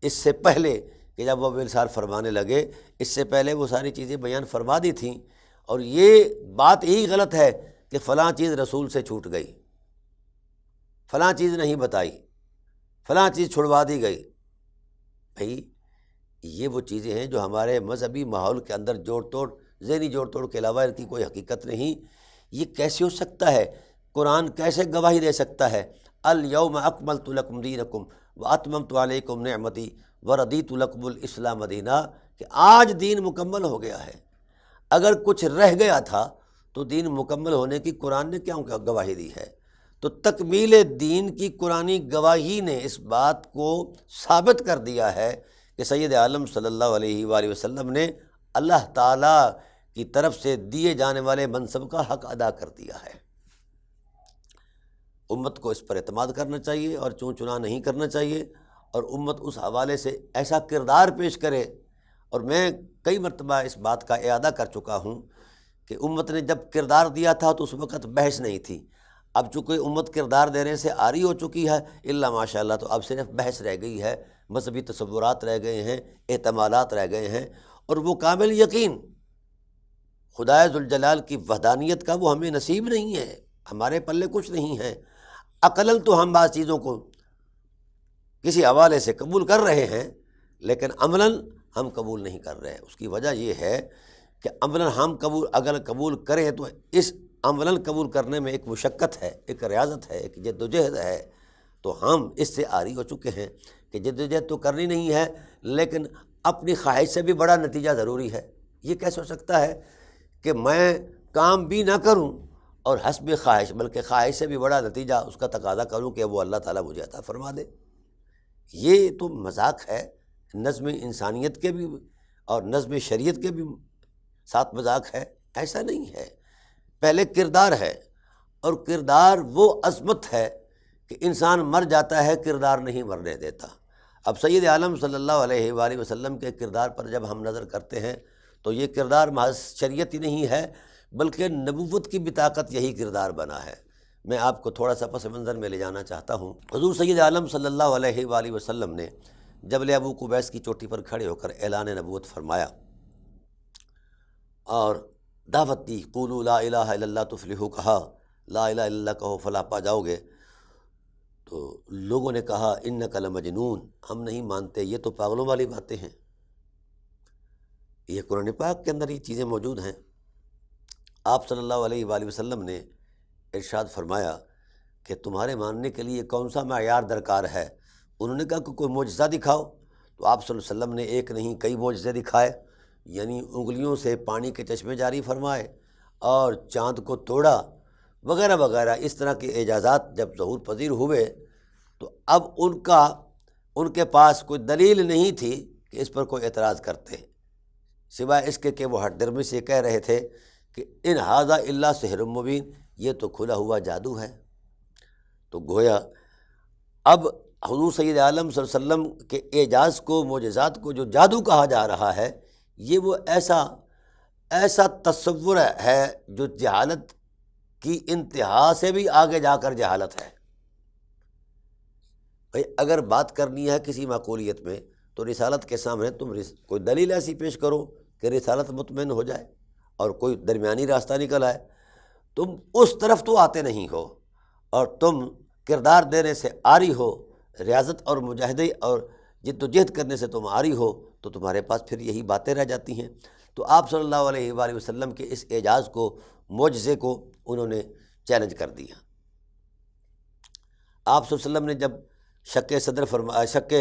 S1: اس سے پہلے کہ جب وہ وصال فرمانے لگے، اس سے پہلے وہ ساری چیزیں بیان فرما دی تھیں۔ اور یہ بات یہی غلط ہے کہ فلاں چیز رسول سے چھوٹ گئی، فلاں چیز نہیں بتائی، فلاں چیز چھڑوا دی گئی۔ بھائی یہ وہ چیزیں ہیں جو ہمارے مذہبی ماحول کے اندر جوڑ توڑ، ذہنی جوڑ توڑ کے علاوہ ان کی کوئی حقیقت نہیں۔ یہ کیسے ہو سکتا ہے؟ قرآن کیسے گواہی دے سکتا ہے؟ الیوم اکملت لکم دینکم واتممت علیکم نعمتی ورضیت لکم الاسلام دینا، کہ آج دین مکمل ہو گیا ہے۔ اگر کچھ رہ گیا تھا تو دین مکمل ہونے کی قرآن نے کیوں گواہی دی ہے؟ تو تکمیل دین کی قرآنی گواہی نے اس بات کو ثابت کر دیا ہے کہ سید عالم صلی اللہ علیہ وآلہ وسلم نے اللہ تعالیٰ کی طرف سے دیے جانے والے منصب کا حق ادا کر دیا ہے۔ امت کو اس پر اعتماد کرنا چاہیے اور چون چنا نہیں کرنا چاہیے، اور امت اس حوالے سے ایسا کردار پیش کرے۔ اور میں کئی مرتبہ اس بات کا اعادہ کر چکا ہوں کہ امت نے جب کردار دیا تھا تو اس وقت بحث نہیں تھی۔ اب چونکہ امت کردار دینے سے عاری ہو چکی ہے الا ماشاء اللہ، تو اب صرف بحث رہ گئی ہے، مذہبی تصورات رہ گئے ہیں، احتمالات رہ گئے ہیں، اور وہ کامل یقین خدائے ذوالجلال کی وحدانیت کا وہ ہمیں نصیب نہیں ہے، ہمارے پلے کچھ نہیں ہے۔ عقلاً تو ہم بعض چیزوں کو کسی حوالے سے قبول کر رہے ہیں، لیکن عملاً ہم قبول نہیں کر رہے۔ اس کی وجہ یہ ہے کہ عملاً ہم اگر قبول کریں تو اس عملاً قبول کرنے میں ایک مشقت ہے، ایک ریاضت ہے، ایک جد و جہد ہے، تو ہم اس سے عاری ہو چکے ہیں کہ جد و جہد تو کرنی نہیں ہے، لیکن اپنی خواہش سے بھی بڑا نتیجہ ضروری ہے۔ یہ کیسے ہو سکتا ہے کہ میں کام بھی نہ کروں اور حسب خواہش، بلکہ خواہش سے بھی بڑا نتیجہ اس کا تقاضا کروں کہ وہ اللہ تعالیٰ مجھے عطا فرما دے؟ یہ تو مذاق ہے، نظم انسانیت کے بھی اور نظم شریعت کے بھی ساتھ مذاق ہے۔ ایسا نہیں ہے، پہلے کردار ہے، اور کردار وہ عظمت ہے کہ انسان مر جاتا ہے، کردار نہیں مرنے دیتا۔ اب سید عالم صلی اللہ علیہ وآلہ وسلم کے کردار پر جب ہم نظر کرتے ہیں تو یہ کردار محض شریعت ہی نہیں ہے، بلکہ نبوت کی بطاقت یہی کردار بنا ہے۔ میں آپ کو تھوڑا سا پس منظر میں لے جانا چاہتا ہوں۔ حضور سید عالم صلی اللہ علیہ وآلہ وسلم نے جبل ابو قبیس کی چوٹی پر کھڑے ہو کر اعلان نبوت فرمایا اور دعوت دی، قولوا لا الہ الا اللہ تفلحوا، کہا لا الہ الا اللہ کہو فلاح پا جاؤ گے۔ تو لوگوں نے کہا انک لمجنون، ہم نہیں مانتے، یہ تو پاگلوں والی باتیں ہیں۔ یہ قرآن پاک کے اندر یہ چیزیں موجود ہیں۔ آپ صلی اللہ علیہ وآلہ وسلم نے ارشاد فرمایا کہ تمہارے ماننے کے لیے کون سا معیار درکار ہے؟ انہوں نے کہا کہ کوئی معجزہ دکھاؤ۔ تو آپ صلی اللہ علیہ وسلم نے ایک نہیں کئی معجزے دکھائے، یعنی انگلیوں سے پانی کے چشمے جاری فرمائے اور چاند کو توڑا وغیرہ وغیرہ۔ اس طرح کے اعجازات جب ظہور پذیر ہوئے تو اب ان کے پاس کوئی دلیل نہیں تھی کہ اس پر کوئی اعتراض کرتے، سوائے اس کے کہ وہ ہٹ درمی سے کہہ رہے تھے کہ ان ھذا الا سحر مبین، یہ تو کھلا ہوا جادو ہے۔ تو گویا اب حضور سید عالم صلی اللہ علیہ وسلم کے اعجاز کو، معجزات کو جو جادو کہا جا رہا ہے، یہ وہ ایسا تصور ہے جو جہالت کی انتہا سے بھی آگے جا کر جہالت ہے۔ بھئی اگر بات کرنی ہے کسی معقولیت میں تو رسالت کے سامنے تم کوئی دلیل ایسی پیش کرو کہ رسالت مطمئن ہو جائے اور کوئی درمیانی راستہ نکل آئے۔ تم اس طرف تو آتے نہیں ہو، اور تم کردار دینے سے عاری ہو، ریاضت اور مجاہدے اور جد و جہد کرنے سے تم عاری ہو، تو تمہارے پاس پھر یہی باتیں رہ جاتی ہیں۔ تو آپ صلی اللہ علیہ وآلہ وسلم کے اس اعجاز کو، معجزے کو انہوں نے چیلنج کر دیا۔ آپ صلی اللہ علیہ وسلم نے جب شق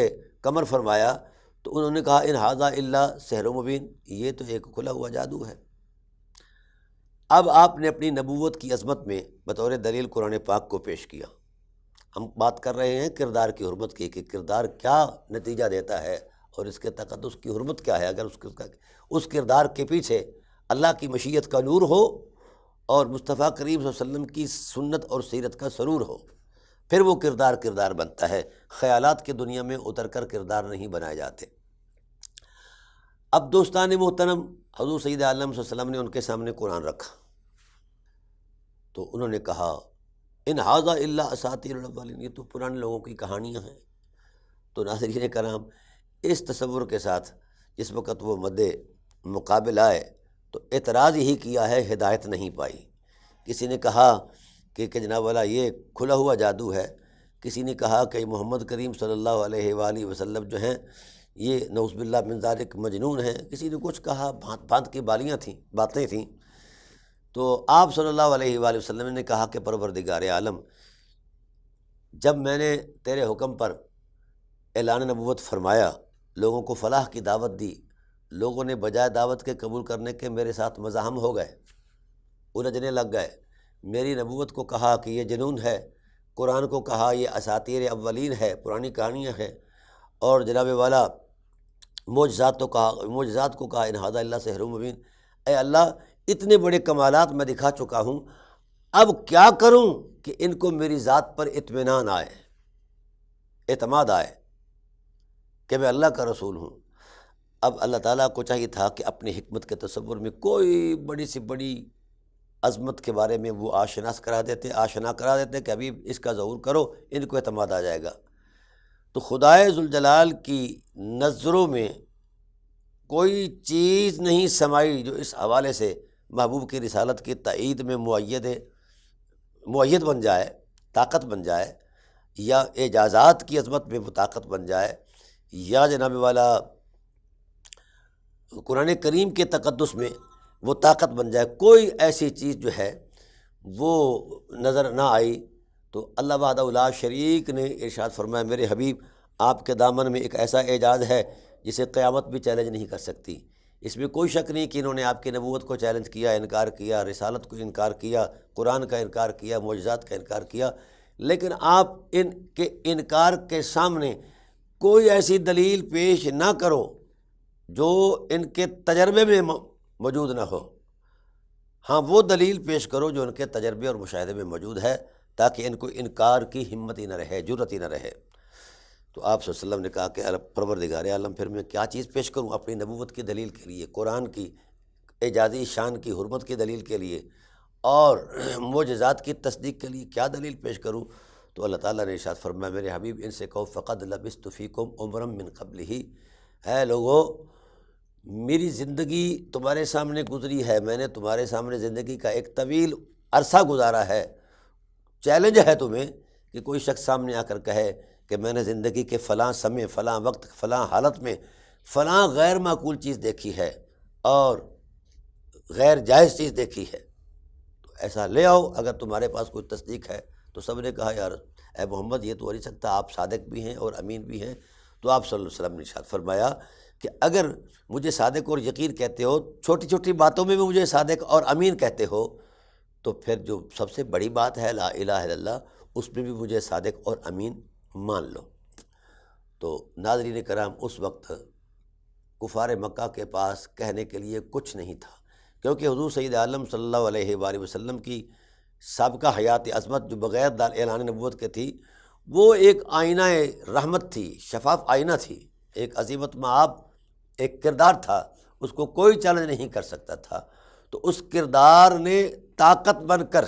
S1: قمر فرمایا تو انہوں نے کہا ان ھذا الا سحر مبین، یہ تو ایک کھلا ہوا جادو ہے۔ اب آپ نے اپنی نبوت کی عظمت میں بطور دلیل قرآن پاک کو پیش کیا۔ ہم بات کر رہے ہیں کردار کی حرمت کی، کہ کردار کیا نتیجہ دیتا ہے اور اس کے تقدس کی حرمت کیا ہے۔ اگر اس کردار کے پیچھے اللہ کی مشیت کا نور ہو اور مصطفیٰ کریم صلی اللہ علیہ وسلم کی سنت اور سیرت کا سرور ہو، پھر وہ کردار بنتا ہے۔ خیالات کی دنیا میں اتر کر کردار نہیں بنائے جاتے۔ اب دوستان محترم، حضور سید عالم صلی اللہ علیہ وسلم نے ان کے سامنے قرآن رکھا تو انہوں نے کہا ان ھذا الا اساطیر الاولین، یہ تو پرانے لوگوں کی کہانیاں ہیں۔ تو ناظرین کرام، اس تصور کے ساتھ جس وقت وہ مد مقابل آئے تو اعتراض یہی کیا ہے، ہدایت نہیں پائی۔ کسی نے کہا کہ جناب والا یہ کھلا ہوا جادو ہے، کسی نے کہا کہ محمد کریم صلی اللہ علیہ وآلہ وسلم جو ہیں یہ نعوذ باللہ من ذالک مجنون ہیں، کسی نے کچھ کہا، بھانت بھانت کی باتیں تھیں۔ تو آپ صلی اللہ علیہ وآلہ وسلم نے کہا کہ پروردگار عالم، جب میں نے تیرے حکم پر اعلان نبوت فرمایا، لوگوں کو فلاح کی دعوت دی، لوگوں نے بجائے دعوت کے قبول کرنے کے میرے ساتھ مزاحم ہو گئے، الجھنے لگ گئے، میری نبوت کو کہا کہ یہ جنون ہے، قرآن کو کہا یہ اساطیر اولین ہے، پرانی کہانیاں ہیں، اور جناب والا معجزات کو کہا ان ھذا الا سحر مبین۔ اے اللہ، اتنے بڑے کمالات میں دکھا چکا ہوں، اب کیا کروں کہ ان کو میری ذات پر اطمینان آئے، اعتماد آئے کہ میں اللہ کا رسول ہوں۔ اب اللہ تعالیٰ کو چاہیے تھا کہ اپنی حکمت کے تصور میں کوئی بڑی سے بڑی عظمت کے بارے میں وہ آشنا کرا دیتے کہ ابھی اس کا ظہور کرو، ان کو اعتماد آ جائے گا۔ تو خدائے ذوالجلال کی نظروں میں کوئی چیز نہیں سمائی جو اس حوالے سے محبوب کی رسالت کی تائید میں مؤید بن جائے، طاقت بن جائے، یا اعجازات کی عظمت میں وہ طاقت بن جائے، یا جناب والا قرآن کریم کے تقدس میں وہ طاقت بن جائے، کوئی ایسی چیز جو ہے وہ نظر نہ آئی۔ تو اللہ وحدہ لا شریک نے ارشاد فرمایا، میرے حبیب آپ کے دامن میں ایک ایسا اعجاز ہے جسے قیامت بھی چیلنج نہیں کر سکتی۔ اس میں کوئی شک نہیں کہ انہوں نے آپ کی نبوت کو چیلنج کیا، انکار کیا، رسالت کو انکار کیا، قرآن کا انکار کیا، معجزات کا انکار کیا، لیکن آپ ان کے انکار کے سامنے کوئی ایسی دلیل پیش نہ کرو جو ان کے تجربے میں موجود نہ ہو۔ ہاں، وہ دلیل پیش کرو جو ان کے تجربے اور مشاہدے میں موجود ہے، تاکہ ان کو انکار کی ہمت ہی نہ رہے، جرأت ہی نہ رہے۔ تو آپ صلی اللہ علیہ وسلم نے کہا کہ پروردگار عالم، پھر میں کیا چیز پیش کروں اپنی نبوت کی دلیل کے لیے، قرآن کی اعجازی شان کی حرمت کی دلیل کے لیے، اور معجزات کی تصدیق کے لیے کیا دلیل پیش کروں؟ تو اللہ تعالیٰ نے ارشاد فرمایا، میرے حبیب ان سے کہو فقد لبثت فیکم عمرا من قبلہ، اے لوگو میری زندگی تمہارے سامنے گزری ہے، میں نے تمہارے سامنے زندگی کا ایک طویل عرصہ گزارا ہے۔ چیلنج ہے تمہیں کہ کوئی شخص سامنے آ کر کہے کہ میں نے زندگی کے فلاں سمے، فلاں وقت، فلاں حالت میں فلاں غیر معقول چیز دیکھی ہے اور غیر جائز چیز دیکھی ہے، تو ایسا لے آؤ اگر تمہارے پاس کوئی تصدیق ہے۔ تو سب نے کہا یار اے محمد، یہ تو ہو نہیں سکتا، آپ صادق بھی ہیں اور امین بھی ہیں۔ تو آپ صلی اللہ علیہ وسلم نے ارشاد فرمایا کہ اگر مجھے صادق اور یقین کہتے ہو، چھوٹی چھوٹی باتوں میں بھی مجھے صادق اور امین کہتے ہو، تو پھر جو سب سے بڑی بات ہے لا الہ الا اللہ، اس میں بھی مجھے صادق اور امین مان لو۔ تو ناظرین کرام، اس وقت کفار مکہ کے پاس کہنے کے لیے کچھ نہیں تھا، کیونکہ حضور سید عالم صلی اللہ علیہ وآلہ وسلم کی سابقہ حیات عظمت جو بغیر اعلان نبوت کے تھی، وہ ایک آئینہ رحمت تھی، شفاف آئینہ تھی، ایک عظیمت مآب ایک کردار تھا، اس کو کوئی چیلنج نہیں کر سکتا تھا۔ تو اس کردار نے طاقت بن کر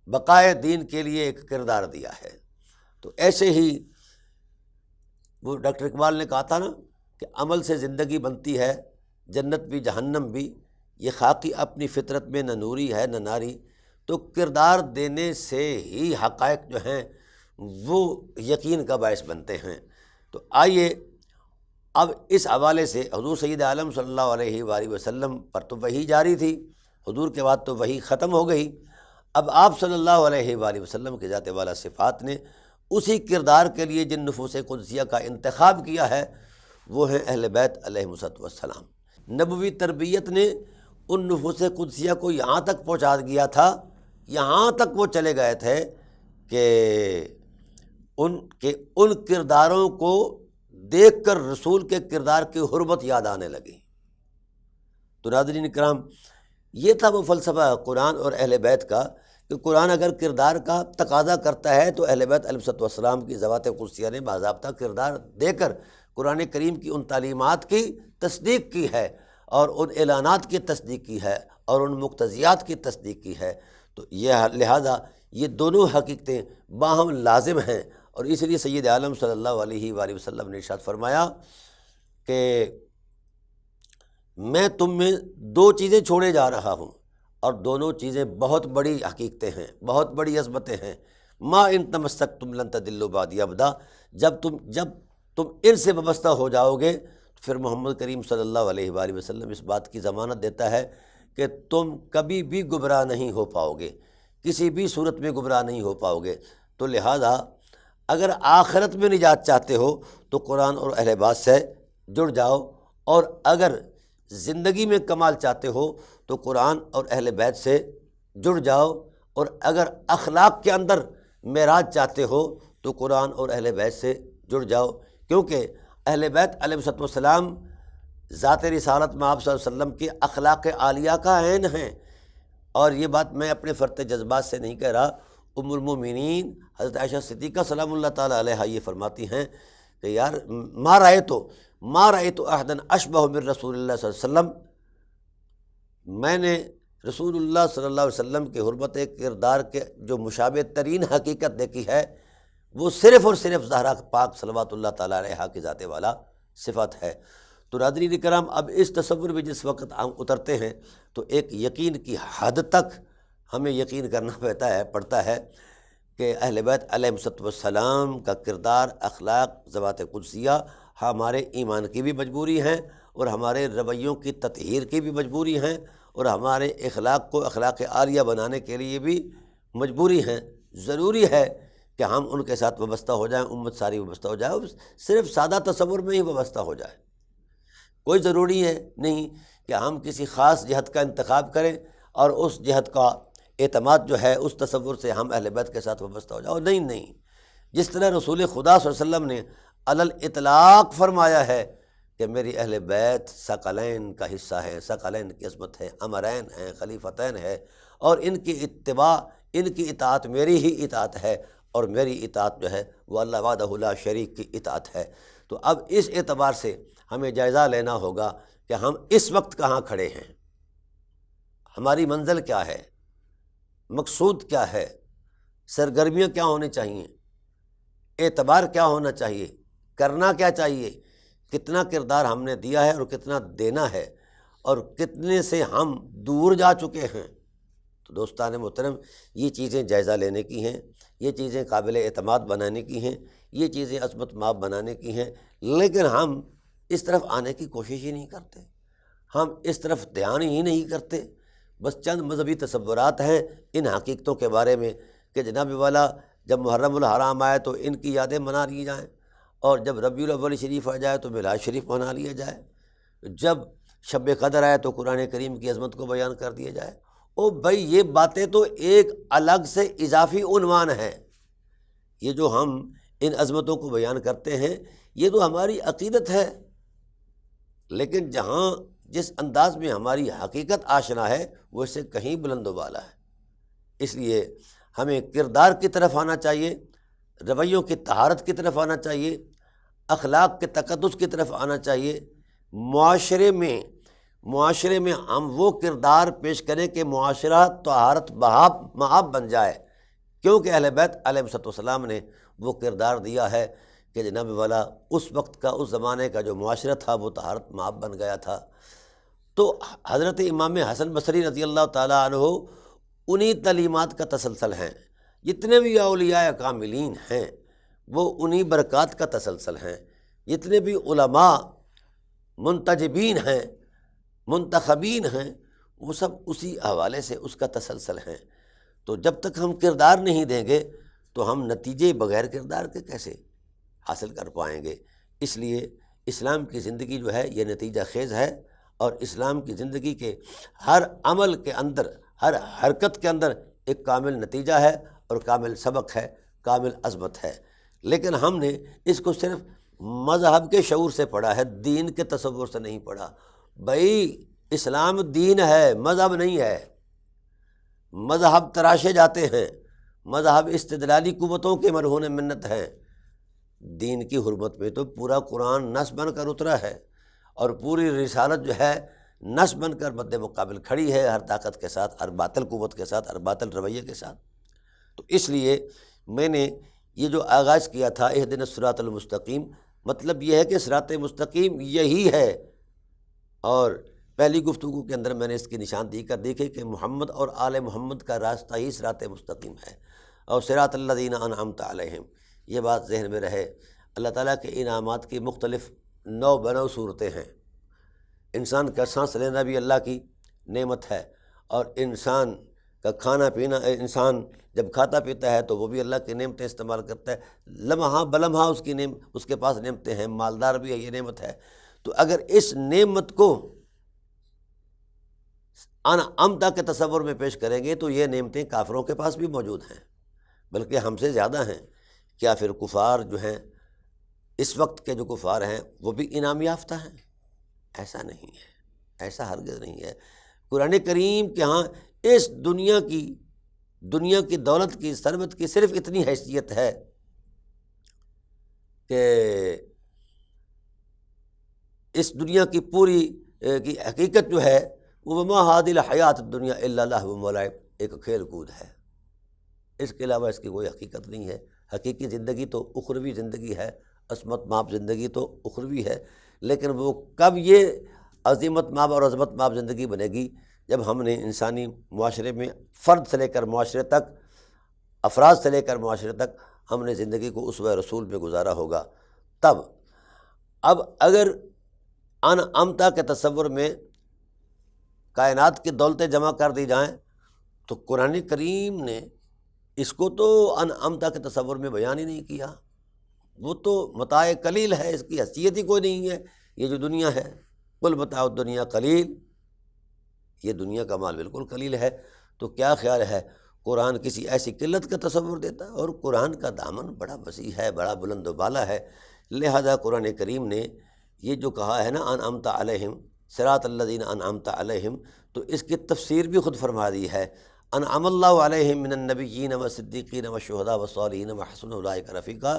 S1: بقائے دین کے لیے ایک کردار دیا ہے۔ تو ایسے ہی وہ ڈاکٹر اقبال نے کہا تھا نا کہ عمل سے زندگی بنتی ہے، جنت بھی جہنم بھی، یہ خاکی اپنی فطرت میں نہ نوری ہے نہ ناری۔ تو کردار دینے سے ہی حقائق جو ہیں وہ یقین کا باعث بنتے ہیں۔ تو آئیے اب اس حوالے سے حضور سید عالم صلی اللہ علیہ وآلہ وسلم پر تو وحی جاری تھی، حضور کے بعد تو وحی ختم ہو گئی۔ اب آپ صلی اللہ علیہ وآلہ وسلم کے ذات والا صفات نے اسی کردار کے لیے جن نفوس قدسیہ کا انتخاب کیا ہے وہ ہیں اہل بیت علیہم السلام۔ نبوی تربیت نے ان نفوس قدسیہ کو یہاں تک پہنچا دیا تھا، یہاں تک وہ چلے گئے تھے کہ ان کرداروں کو دیکھ کر رسول کے کردار کی حرمت یاد آنے لگی۔ تو ناظرین کرام، یہ تھا وہ فلسفہ قرآن اور اہل بیت کا کہ قرآن اگر کردار کا تقاضا کرتا ہے تو اہل بیت علیہ السلام کی ذوات قدسیہ نے باضابطہ کردار دے کر قرآن کریم کی ان تعلیمات کی تصدیق کی ہے اور ان اعلانات کی تصدیق کی ہے اور ان مقتضیات کی تصدیق کی ہے۔ تو یہ لہٰذا یہ دونوں حقیقتیں باہم لازم ہیں، اور اس لیے سید عالم صلی اللہ علیہ وآلہ وسلم نے ارشاد فرمایا کہ میں تم میں دو چیزیں چھوڑے جا رہا ہوں، اور دونوں چیزیں بہت بڑی حقیقتیں ہیں، بہت بڑی عظمتیں ہیں۔ ما ان تمسکتم لن تضلوا بعدی ابدا، جب تم ان سے وابستہ ہو جاؤ گے، پھر محمد کریم صلی اللہ علیہ وآلہ وسلم اس بات کی ضمانت دیتا ہے کہ تم کبھی بھی گمراہ نہیں ہو پاؤ گے، کسی بھی صورت میں گمراہ نہیں ہو پاؤ گے۔ تو لہٰذا اگر آخرت میں نجات چاہتے ہو تو قرآن اور اہل بیت سے جڑ جاؤ، اور اگر زندگی میں کمال چاہتے ہو تو قرآن اور اہل بیت سے جڑ جاؤ، اور اگر اخلاق کے اندر معراج چاہتے ہو تو قرآن اور اہل بیت سے جڑ جاؤ، کیونکہ اہل بیت علیہ السلام ذات رسالت میں آپ صلی اللہ علیہ وسلم کے اخلاق عالیہ کا عین ہیں۔ اور یہ بات میں اپنے فرط جذبات سے نہیں کہہ رہا، ام المومنین حضرت عائشہ صدیقہ سلام اللہ تعالیٰ علیہا یہ فرماتی ہیں کہ یار ما رأیت احدا اشبہ من رسول اللہ صلی اللہ علیہ وسلم، میں نے رسول اللہ صلی اللہ علیہ وسلم کے حرمت کردار کے جو مشابہ ترین حقیقت دیکھی ہے وہ صرف اور صرف زہرا پاک صلوات اللہ تعالیٰ علیہا کی ذات والا صفت ہے۔ تو ناظرین کرام، اب اس تصور میں جس وقت ہم اترتے ہیں تو ایک یقین کی حد تک ہمیں یقین کرنا پڑتا ہے کہ اہل بیت علیہ السلام کا کردار، اخلاق، ذوات قدسیہ ہمارے ایمان کی بھی مجبوری ہیں، اور ہمارے رویوں کی تطہیر کی بھی مجبوری ہیں، اور ہمارے اخلاق کو اخلاق عالیہ بنانے کے لیے بھی مجبوری ہیں۔ ضروری ہے کہ ہم ان کے ساتھ وابستہ ہو جائیں، امت ساری وابستہ ہو جائے، صرف سادہ تصور میں ہی وابستہ ہو جائے۔ کوئی ضروری ہے نہیں کہ ہم کسی خاص جہت کا انتخاب کریں اور اس جہت کا اعتماد جو ہے اس تصور سے ہم اہل بیت کے ساتھ وابستہ ہو جاؤ۔ نہیں، جس طرح رسول خدا صلی اللہ علیہ وسلم نے علی الاطلاق فرمایا ہے کہ میری اہل بیت ثقلین کا حصہ ہے، ثقلین کی عظمت ہے، امرین ہیں، خلیفتین ہے، اور ان کی اتباع، ان کی اطاعت میری ہی اطاعت ہے، اور میری اطاعت جو ہے وہ اللہ وحدہ لا شریک کی اطاعت ہے۔ تو اب اس اعتبار سے ہمیں جائزہ لینا ہوگا کہ ہم اس وقت کہاں کھڑے ہیں، ہماری منزل کیا ہے، مقصود کیا ہے، سرگرمیاں کیا ہونی چاہیے، اعتبار کیا ہونا چاہیے، کرنا کیا چاہیے، کتنا کردار ہم نے دیا ہے اور کتنا دینا ہے، اور کتنے سے ہم دور جا چکے ہیں۔ تو دوستان محترم، یہ چیزیں جائزہ لینے کی ہیں، یہ چیزیں قابل اعتماد بنانے کی ہیں، یہ چیزیں عظمت مآب بنانے کی ہیں، لیکن ہم اس طرف آنے کی کوشش ہی نہیں کرتے، ہم اس طرف دھیان ہی نہیں کرتے۔ بس چند مذہبی تصورات ہیں ان حقیقتوں کے بارے میں کہ جناب والا جب محرم الحرام آئے تو ان کی یادیں منا لی جائیں، اور جب ربیع الاول شریف آ جائے تو میلاد شریف منا لیا جائے، جب شب قدر آئے تو قرآن کریم کی عظمت کو بیان کر دیا جائے۔ او بھائی، یہ باتیں تو ایک الگ سے اضافی عنوان ہے۔ یہ جو ہم ان عظمتوں کو بیان کرتے ہیں یہ تو ہماری عقیدت ہے، لیکن جس انداز میں ہماری حقیقت آشنا ہے وہ اس سے کہیں بلند و بالا ہے۔ اس لیے ہمیں کردار کی طرف آنا چاہیے، رویوں کی طہارت کی طرف آنا چاہیے، اخلاق کے تقدس کی طرف آنا چاہیے۔ معاشرے میں ہم وہ کردار پیش کریں کہ معاشرہ طہارت مآب بن جائے، کیونکہ اہل بیت علیہ السلام نے وہ کردار دیا ہے کہ جناب والا اس وقت کا، اس زمانے کا جو معاشرہ تھا وہ طہارت مآب بن گیا تھا۔ تو حضرت امام حسن بصری رضی اللہ تعالیٰ عنہ انہی تعلیمات کا تسلسل ہیں، جتنے بھی اولیاء کاملین ہیں وہ انہی برکات کا تسلسل ہیں، جتنے بھی علماء منتجبین ہیں، منتخبین ہیں، وہ سب اسی حوالے سے اس کا تسلسل ہیں۔ تو جب تک ہم کردار نہیں دیں گے تو ہم نتیجے بغیر کردار کے کیسے حاصل کر پائیں گے؟ اس لیے اسلام کی زندگی جو ہے یہ نتیجہ خیز ہے، اور اسلام کی زندگی کے ہر عمل کے اندر، ہر حرکت کے اندر ایک کامل نتیجہ ہے اور کامل سبق ہے، کامل عظمت ہے۔ لیکن ہم نے اس کو صرف مذہب کے شعور سے پڑھا ہے، دین کے تصور سے نہیں پڑھا۔ بھائی اسلام دین ہے، مذہب نہیں ہے۔ مذہب تراشے جاتے ہیں، مذہب استدلالی قوتوں کے مرہون منت ہیں، دین کی حرمت میں تو پورا قرآن نص بن کر اترا ہے، اور پوری رسالت جو ہے نص بن کر مد مقابل کھڑی ہے، ہر طاقت کے ساتھ، ہر باطل قوت کے ساتھ، ہر باطل رویے کے ساتھ۔ تو اس لیے میں نے یہ جو آغاز کیا تھا اہدنا الصراط المستقیم، مطلب یہ ہے کہ صراط مستقیم یہی ہے، اور پہلی گفتگو کے اندر میں نے اس کی نشاندہی کر دیکھی کہ محمد اور آل محمد کا راستہ ہی صراط مستقیم ہے، اور صراط الذین انعمت علیہم، یہ بات ذہن میں رہے۔ اللہ تعالیٰ کے انعامات کی مختلف نو بنو صورتیں ہیں۔ انسان کا سانس لینا بھی اللہ کی نعمت ہے، اور انسان کا کھانا پینا، انسان جب کھاتا پیتا ہے تو وہ بھی اللہ کی نعمتیں استعمال کرتا ہے، لمحہ بلمحہ اس کے پاس نعمتیں ہیں، مالدار بھی ہے، یہ نعمت ہے۔ تو اگر اس نعمت کو انعمتا کے تصور میں پیش کریں گے تو یہ نعمتیں کافروں کے پاس بھی موجود ہیں، بلکہ ہم سے زیادہ ہیں۔ کیا پھر کفار جو ہیں، اس وقت کے جو کفار ہیں، وہ بھی انعام یافتہ ہیں؟ ایسا نہیں ہے، ایسا ہرگز نہیں ہے۔ قرآن کریم کے ہاں اس دنیا کی دولت کی، ثروت کی صرف اتنی حیثیت ہے کہ اس دنیا کی پوری کی حقیقت جو ہے وہ وما هذه الحیات الدنیا الا لہو و لعب، ایک کھیل کود ہے، اس کے علاوہ اس کی کوئی حقیقت نہیں ہے۔ حقیقی زندگی تو اخروی زندگی ہے، عصمت مآب زندگی تو اخروی ہے، لیکن وہ کب یہ عظیمت مآب اور عظمت مآب زندگی بنے گی؟ جب ہم نے انسانی معاشرے میں فرد سے لے کر معاشرے تک، افراد سے لے کر معاشرے تک ہم نے زندگی کو اسوہ رسول میں گزارا ہوگا تب۔ اب اگر انعمتا کے تصور میں کائنات کی دولتیں جمع کر دی جائیں تو قرآن کریم نے اس کو تو انعمتا کے تصور میں بیان ہی نہیں کیا۔ وہ تو متاع قلیل ہے، اس کی حیثیت ہی کوئی نہیں ہے۔ یہ جو دنیا ہے، قل متاع الدنیا قلیل، یہ دنیا کا مال بالکل قلیل ہے۔ تو کیا خیال ہے قرآن کسی ایسی قلت کا تصور دیتا ہے؟ اور قرآن کا دامن بڑا وسیع ہے، بڑا بلند و بالا ہے، لہذا قرآن کریم نے یہ جو کہا ہے نا انعمت علیہم صراط الذین انعمت علیہم، تو اس کی تفسیر بھی خود فرما دی ہے، انعم اللہ علیہم من النبیین والصدیقین والشہداء والصالحین وحسن اولئک رفیقا،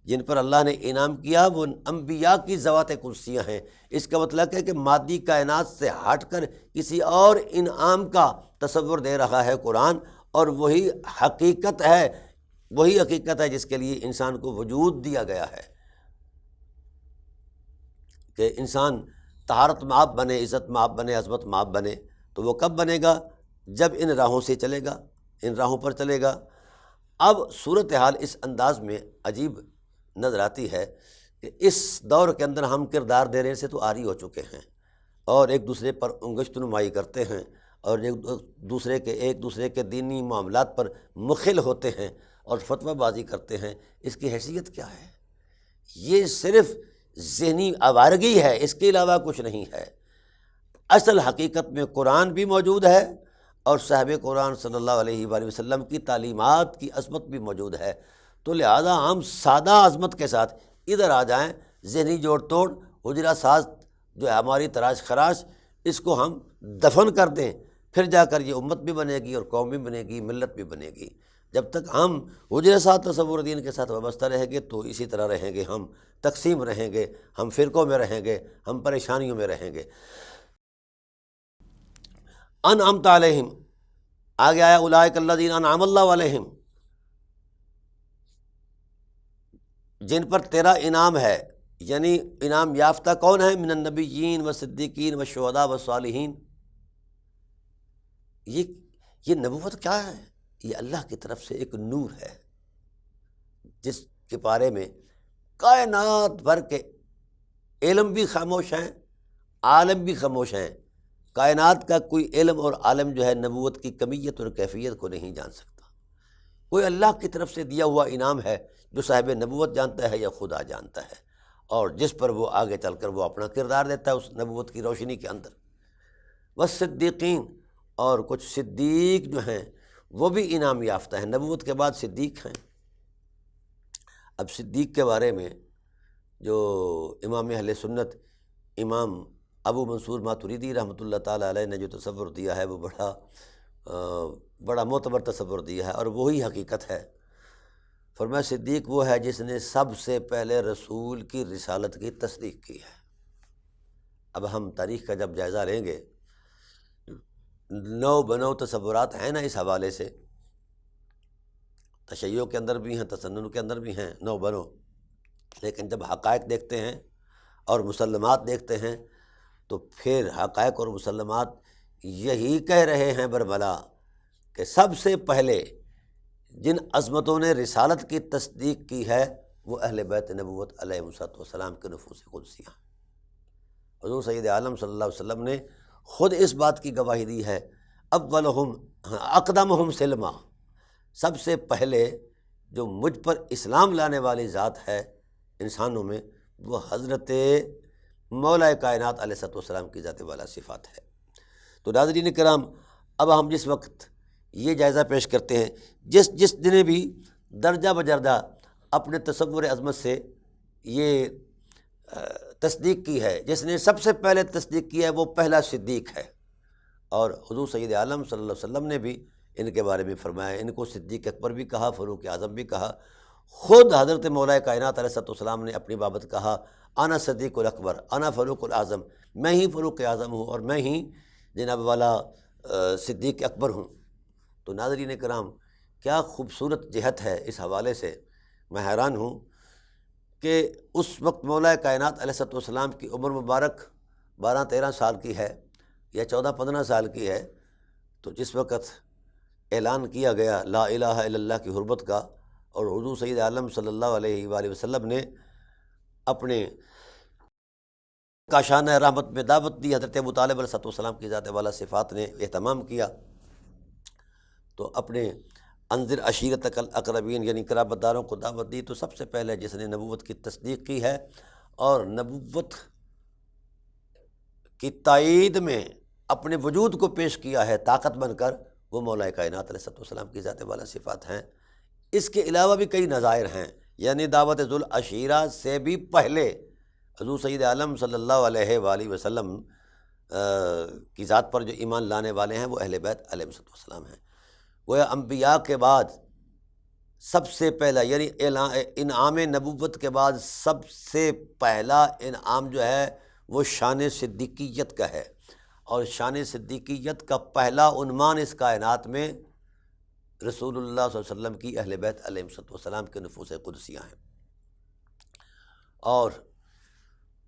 S1: جن پر اللہ نے انعام کیا وہ انبیاء کی ذوات قدسیاں ہیں۔ اس کا مطلب ہے کہ مادی کائنات سے ہٹ کر کسی اور انعام کا تصور دے رہا ہے قرآن، اور وہی حقیقت ہے جس کے لیے انسان کو وجود دیا گیا ہے، کہ انسان طہارت مآب بنے، عزت مآب بنے، عظمت مآب بنے۔ تو وہ کب بنے گا؟ جب ان راہوں سے چلے گا، ان راہوں پر چلے گا۔ اب صورتحال اس انداز میں عجیب نظر آتی ہے کہ اس دور کے اندر ہم کردار دینے سے تو عاری ہو چکے ہیں، اور ایک دوسرے پر انگشت نمائی کرتے ہیں، اور ایک دوسرے کے دینی معاملات پر مخل ہوتے ہیں اور فتویٰ بازی کرتے ہیں۔ اس کی حیثیت کیا ہے؟ یہ صرف ذہنی آوارگی ہے، اس کے علاوہ کچھ نہیں ہے۔ اصل حقیقت میں قرآن بھی موجود ہے، اور صاحب قرآن صلی اللہ علیہ وآلہ وسلم کی تعلیمات کی عظمت بھی موجود ہے۔ تو لہذا ہم سادہ عظمت کے ساتھ ادھر آ جائیں، ذہنی جوڑ توڑ، حجرہ ساز جو ہے ہماری تراش خراش، اس کو ہم دفن کر دیں، پھر جا کر یہ امت بھی بنے گی، اور قوم بھی بنے گی، ملت بھی بنے گی۔ جب تک ہم حجرہ ساز تصور دین کے ساتھ وابستہ رہیں گے تو اسی طرح رہیں گے، ہم تقسیم رہیں گے، ہم فرقوں میں رہیں گے، ہم پریشانیوں میں رہیں گے۔ انعمت علیہم آگے آیا اولئک الذین انعم اللہ علیہم، جن پر تیرا انعام ہے، یعنی انعام یافتہ کون ہے؟ من النبیین والصدیقین والشہداء والصالحین۔ یہ نبوت کیا ہے؟ یہ اللہ کی طرف سے ایک نور ہے، جس کے بارے میں کائنات بھر کے علم بھی خاموش ہیں، عالم بھی خاموش ہیں۔ کائنات کا کوئی علم اور عالم جو ہے نبوت کی کمیت اور کیفیت کو نہیں جان سکتا۔ کوئی اللہ کی طرف سے دیا ہوا انعام ہے جو صاحب نبوت جانتا ہے یا خدا جانتا ہے، اور جس پر وہ آگے چل کر وہ اپنا کردار دیتا ہے اس نبوت کی روشنی کے اندر۔ والصدیقین، اور کچھ صدیق جو ہیں وہ بھی انعام یافتہ ہیں، نبوت کے بعد صدیق ہیں۔ اب صدیق کے بارے میں جو امام اہل سنت امام ابو منصور ماتریدی رحمۃ اللہ تعالیٰ علیہ نے جو تصور دیا ہے وہ بڑا معتبر تصور دیا ہے، اور وہی حقیقت ہے۔ فرمایا صدیق وہ ہے جس نے سب سے پہلے رسول کی رسالت کی تصدیق کی ہے۔ اب ہم تاریخ کا جب جائزہ لیں گے، نو بنو تصورات ہیں نا اس حوالے سے، تشیع کے اندر بھی ہیں، تسنن کے اندر بھی ہیں نو بنو، لیکن جب حقائق دیکھتے ہیں اور مسلمات دیکھتے ہیں تو پھر حقائق اور مسلمات یہی کہہ رہے ہیں برملا کہ سب سے پہلے جن عظمتوں نے رسالت کی تصدیق کی ہے وہ اہل بیت نبوت علیہ السلام کے نفوس قدسیہ ہیں۔ حضور سید عالم صلی اللہ علیہ وسلم نے خود اس بات کی گواہی دی ہے، اولہم اقدمہم سلما، سب سے پہلے جو مجھ پر اسلام لانے والی ذات ہے انسانوں میں وہ حضرت مولا کائنات علیہ السلام کی ذات والا صفات ہے۔ تو ناظرین کرام، اب ہم جس وقت یہ جائزہ پیش کرتے ہیں، جس نے بھی درجہ بدرجہ اپنے تصور عظمت سے یہ تصدیق کی ہے، جس نے سب سے پہلے تصدیق کی ہے وہ پہلا صدیق ہے، اور حضور سید عالم صلی اللہ علیہ وسلم نے بھی ان کے بارے میں فرمایا، ان کو صدیق اکبر بھی کہا، فاروق اعظم بھی کہا۔ خود حضرت مولا کائنات علیہ السلام نے اپنی بابت کہا، انا صدیق الاکبر، انا فاروق الاعظم، میں ہی فاروق اعظم ہوں اور میں ہی جناب والا صدیق اکبر ہوں۔ تو ناظرین کرام، کیا خوبصورت جہت ہے اس حوالے سے، میں حیران ہوں کہ اس وقت مولا کائنات علیہ السلام کی عمر مبارک 12-13 سال کی ہے یا 14-15 سال کی ہے، تو جس وقت اعلان کیا گیا لا الہ الا اللہ کی حرمت کا، اور حضور سید عالم صلی اللہ علیہ وآلہ وسلم نے اپنے کاشانہ رحمت میں دعوت دی، حضرت ابو طالب علیہ السلام کی ذات والا صفات نے اہتمام کیا، تو اپنے انذر عشیرتک الاقربین یعنی قرابت داروں کو دعوت دی، تو سب سے پہلے جس نے نبوت کی تصدیق کی ہے اور نبوت کی تائید میں اپنے وجود کو پیش کیا ہے طاقت بن کر، وہ مولا کائنات علیہ السلام کی ذات والا صفات ہیں۔ اس کے علاوہ بھی کئی نظائر ہیں، یعنی دعوت ذوالعشیرہ سے بھی پہلے حضور سید عالم صلی اللہ علیہ وآلہ وسلم کی ذات پر جو ایمان لانے والے ہیں وہ اہل بیت علیہ السلام ہیں۔ گویا انبیاء کے بعد سب سے پہلا، یعنی انعام نبوت کے بعد سب سے پہلا انعام جو ہے وہ شان صدیقیت کا ہے، اور شان صدیقیت کا پہلا عنوان اس کائنات میں رسول اللہ صلی اللہ علیہ وسلم کی اہل بیت علیہ السلام کے نفوس قدسیہ ہیں۔ اور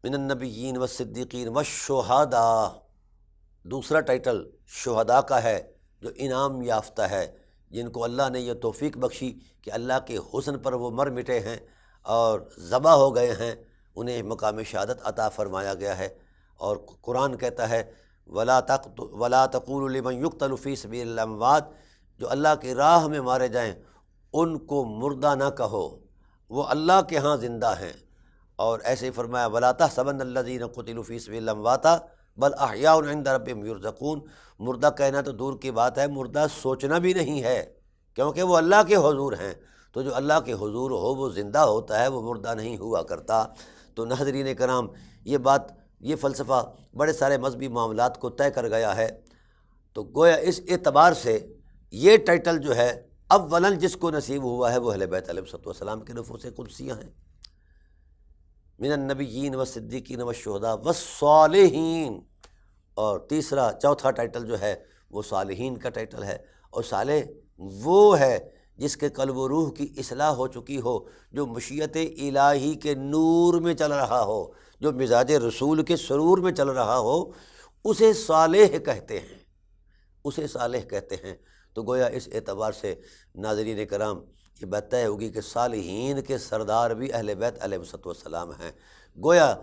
S1: من النبیین والصدیقین والشہداء، دوسرا ٹائٹل شہداء کا ہے جو انعام یافتہ ہے، جن کو اللہ نے یہ توفیق بخشی کہ اللہ کے حسن پر وہ مر مٹے ہیں اور ذبح ہو گئے ہیں، انہیں مقام شہادت عطا فرمایا گیا ہے۔ اور قرآن کہتا ہے وَلَا تَقُولُوا لِمَنْ يُقْتَلُ فِي سَبِيلِ اللَّهِ أَمْوَاتٌ، جو اللہ کی راہ میں مارے جائیں ان کو مردہ نہ کہو، وہ اللہ کے ہاں زندہ ہیں۔ اور ایسے ہی فرمایا وَلَا تَحْسَبَنَّ الَّذِينَ قُتِلُوا فِي سَبِيلِ اللَّهِ أَمْوَاتًا بل احیاء عند ربهم یرزقون، مردہ کہنا تو دور کی بات ہے، مردہ سوچنا بھی نہیں ہے، کیونکہ وہ اللہ کے حضور ہیں، تو جو اللہ کے حضور ہو وہ زندہ ہوتا ہے، وہ مردہ نہیں ہوا کرتا۔ تو ناظرین کرام، یہ بات، یہ فلسفہ بڑے سارے مذہبی معاملات کو طے کر گیا ہے۔ تو گویا اس اعتبار سے یہ ٹائٹل جو ہے اولاً جس کو نصیب ہوا ہے وہ اہل بیت علیہ السلام کے نفوس قدسیہ ہیں، من النبیین والصدیقین والشہداء والصالحین۔ اور تیسرا چوتھا ٹائٹل جو ہے وہ صالحین کا ٹائٹل ہے، اور صالح وہ ہے جس کے قلب و روح کی اصلاح ہو چکی ہو، جو مشیت الہی کے نور میں چل رہا ہو، جو مزاج رسول کے سرور میں چل رہا ہو، اسے صالح کہتے ہیں، اسے صالح کہتے ہیں۔ تو گویا اس اعتبار سے ناظرین کرام یہ بات طے ہوگی کہ صالحین کے سردار بھی اہل بیت علیہ السلام ہیں۔ گویا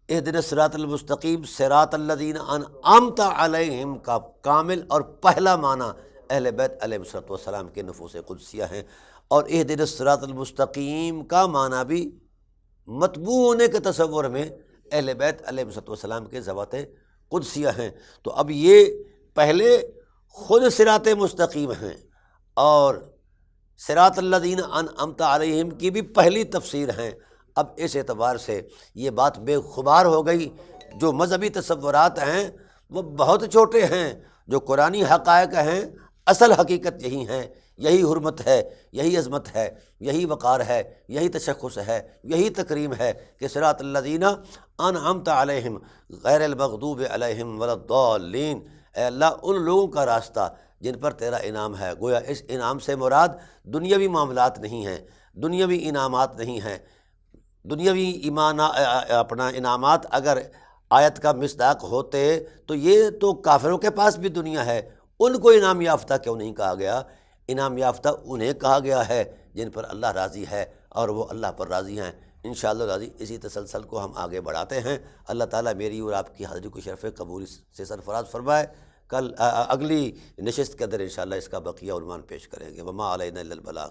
S1: اہدنا الصراط المستقیم صراط الذین انعمت علیہم کا کامل اور پہلا معنی اہل بیت علیہ السلام کے نفوس قدسیہ ہیں، اور اہدنا الصراط المستقیم کا معنی بھی مطبوع ہونے کے تصور میں اہل بیت علیہ السلام کے ذوات قدسیہ ہیں۔ تو اب یہ پہلے خود صراط مستقیم ہیں، اور صراط الذین انعمت علیہم کی بھی پہلی تفسیر ہیں۔ اب اس اعتبار سے یہ بات بے خبار ہو گئی، جو مذہبی تصورات ہیں وہ بہت چھوٹے ہیں، جو قرآنی حقائق ہیں اصل حقیقت یہی ہیں۔ یہی حرمت ہے، یہی عظمت ہے، یہی وقار ہے، یہی تشخص ہے، یہی تکریم ہے کہ صراط الذین انعمت علیہم غیر المغضوب علیہم ولا الضالین، اے اللہ ان لوگوں کا راستہ جن پر تیرا انعام ہے۔ گویا اس انعام سے مراد دنیاوی معاملات نہیں ہیں، دنیاوی انعامات نہیں ہیں۔ دنیاوی اپنا انعامات اگر آیت کا مصداق ہوتے تو یہ تو کافروں کے پاس بھی دنیا ہے، ان کو انعام یافتہ کیوں نہیں کہا گیا؟ انعام یافتہ انہیں کہا گیا ہے جن پر اللہ راضی ہے اور وہ اللہ پر راضی ہیں۔ انشاءاللہ راضی اسی تسلسل کو ہم آگے بڑھاتے ہیں۔ اللہ تعالیٰ میری اور آپ کی حاضری کو شرف قبول سے سرفراز فرمائے۔ کل اگلی نشست کے اندر انشاءاللہ اس کا بقیہ عنوان پیش کریں گے۔ وما علینا الا البلاغ۔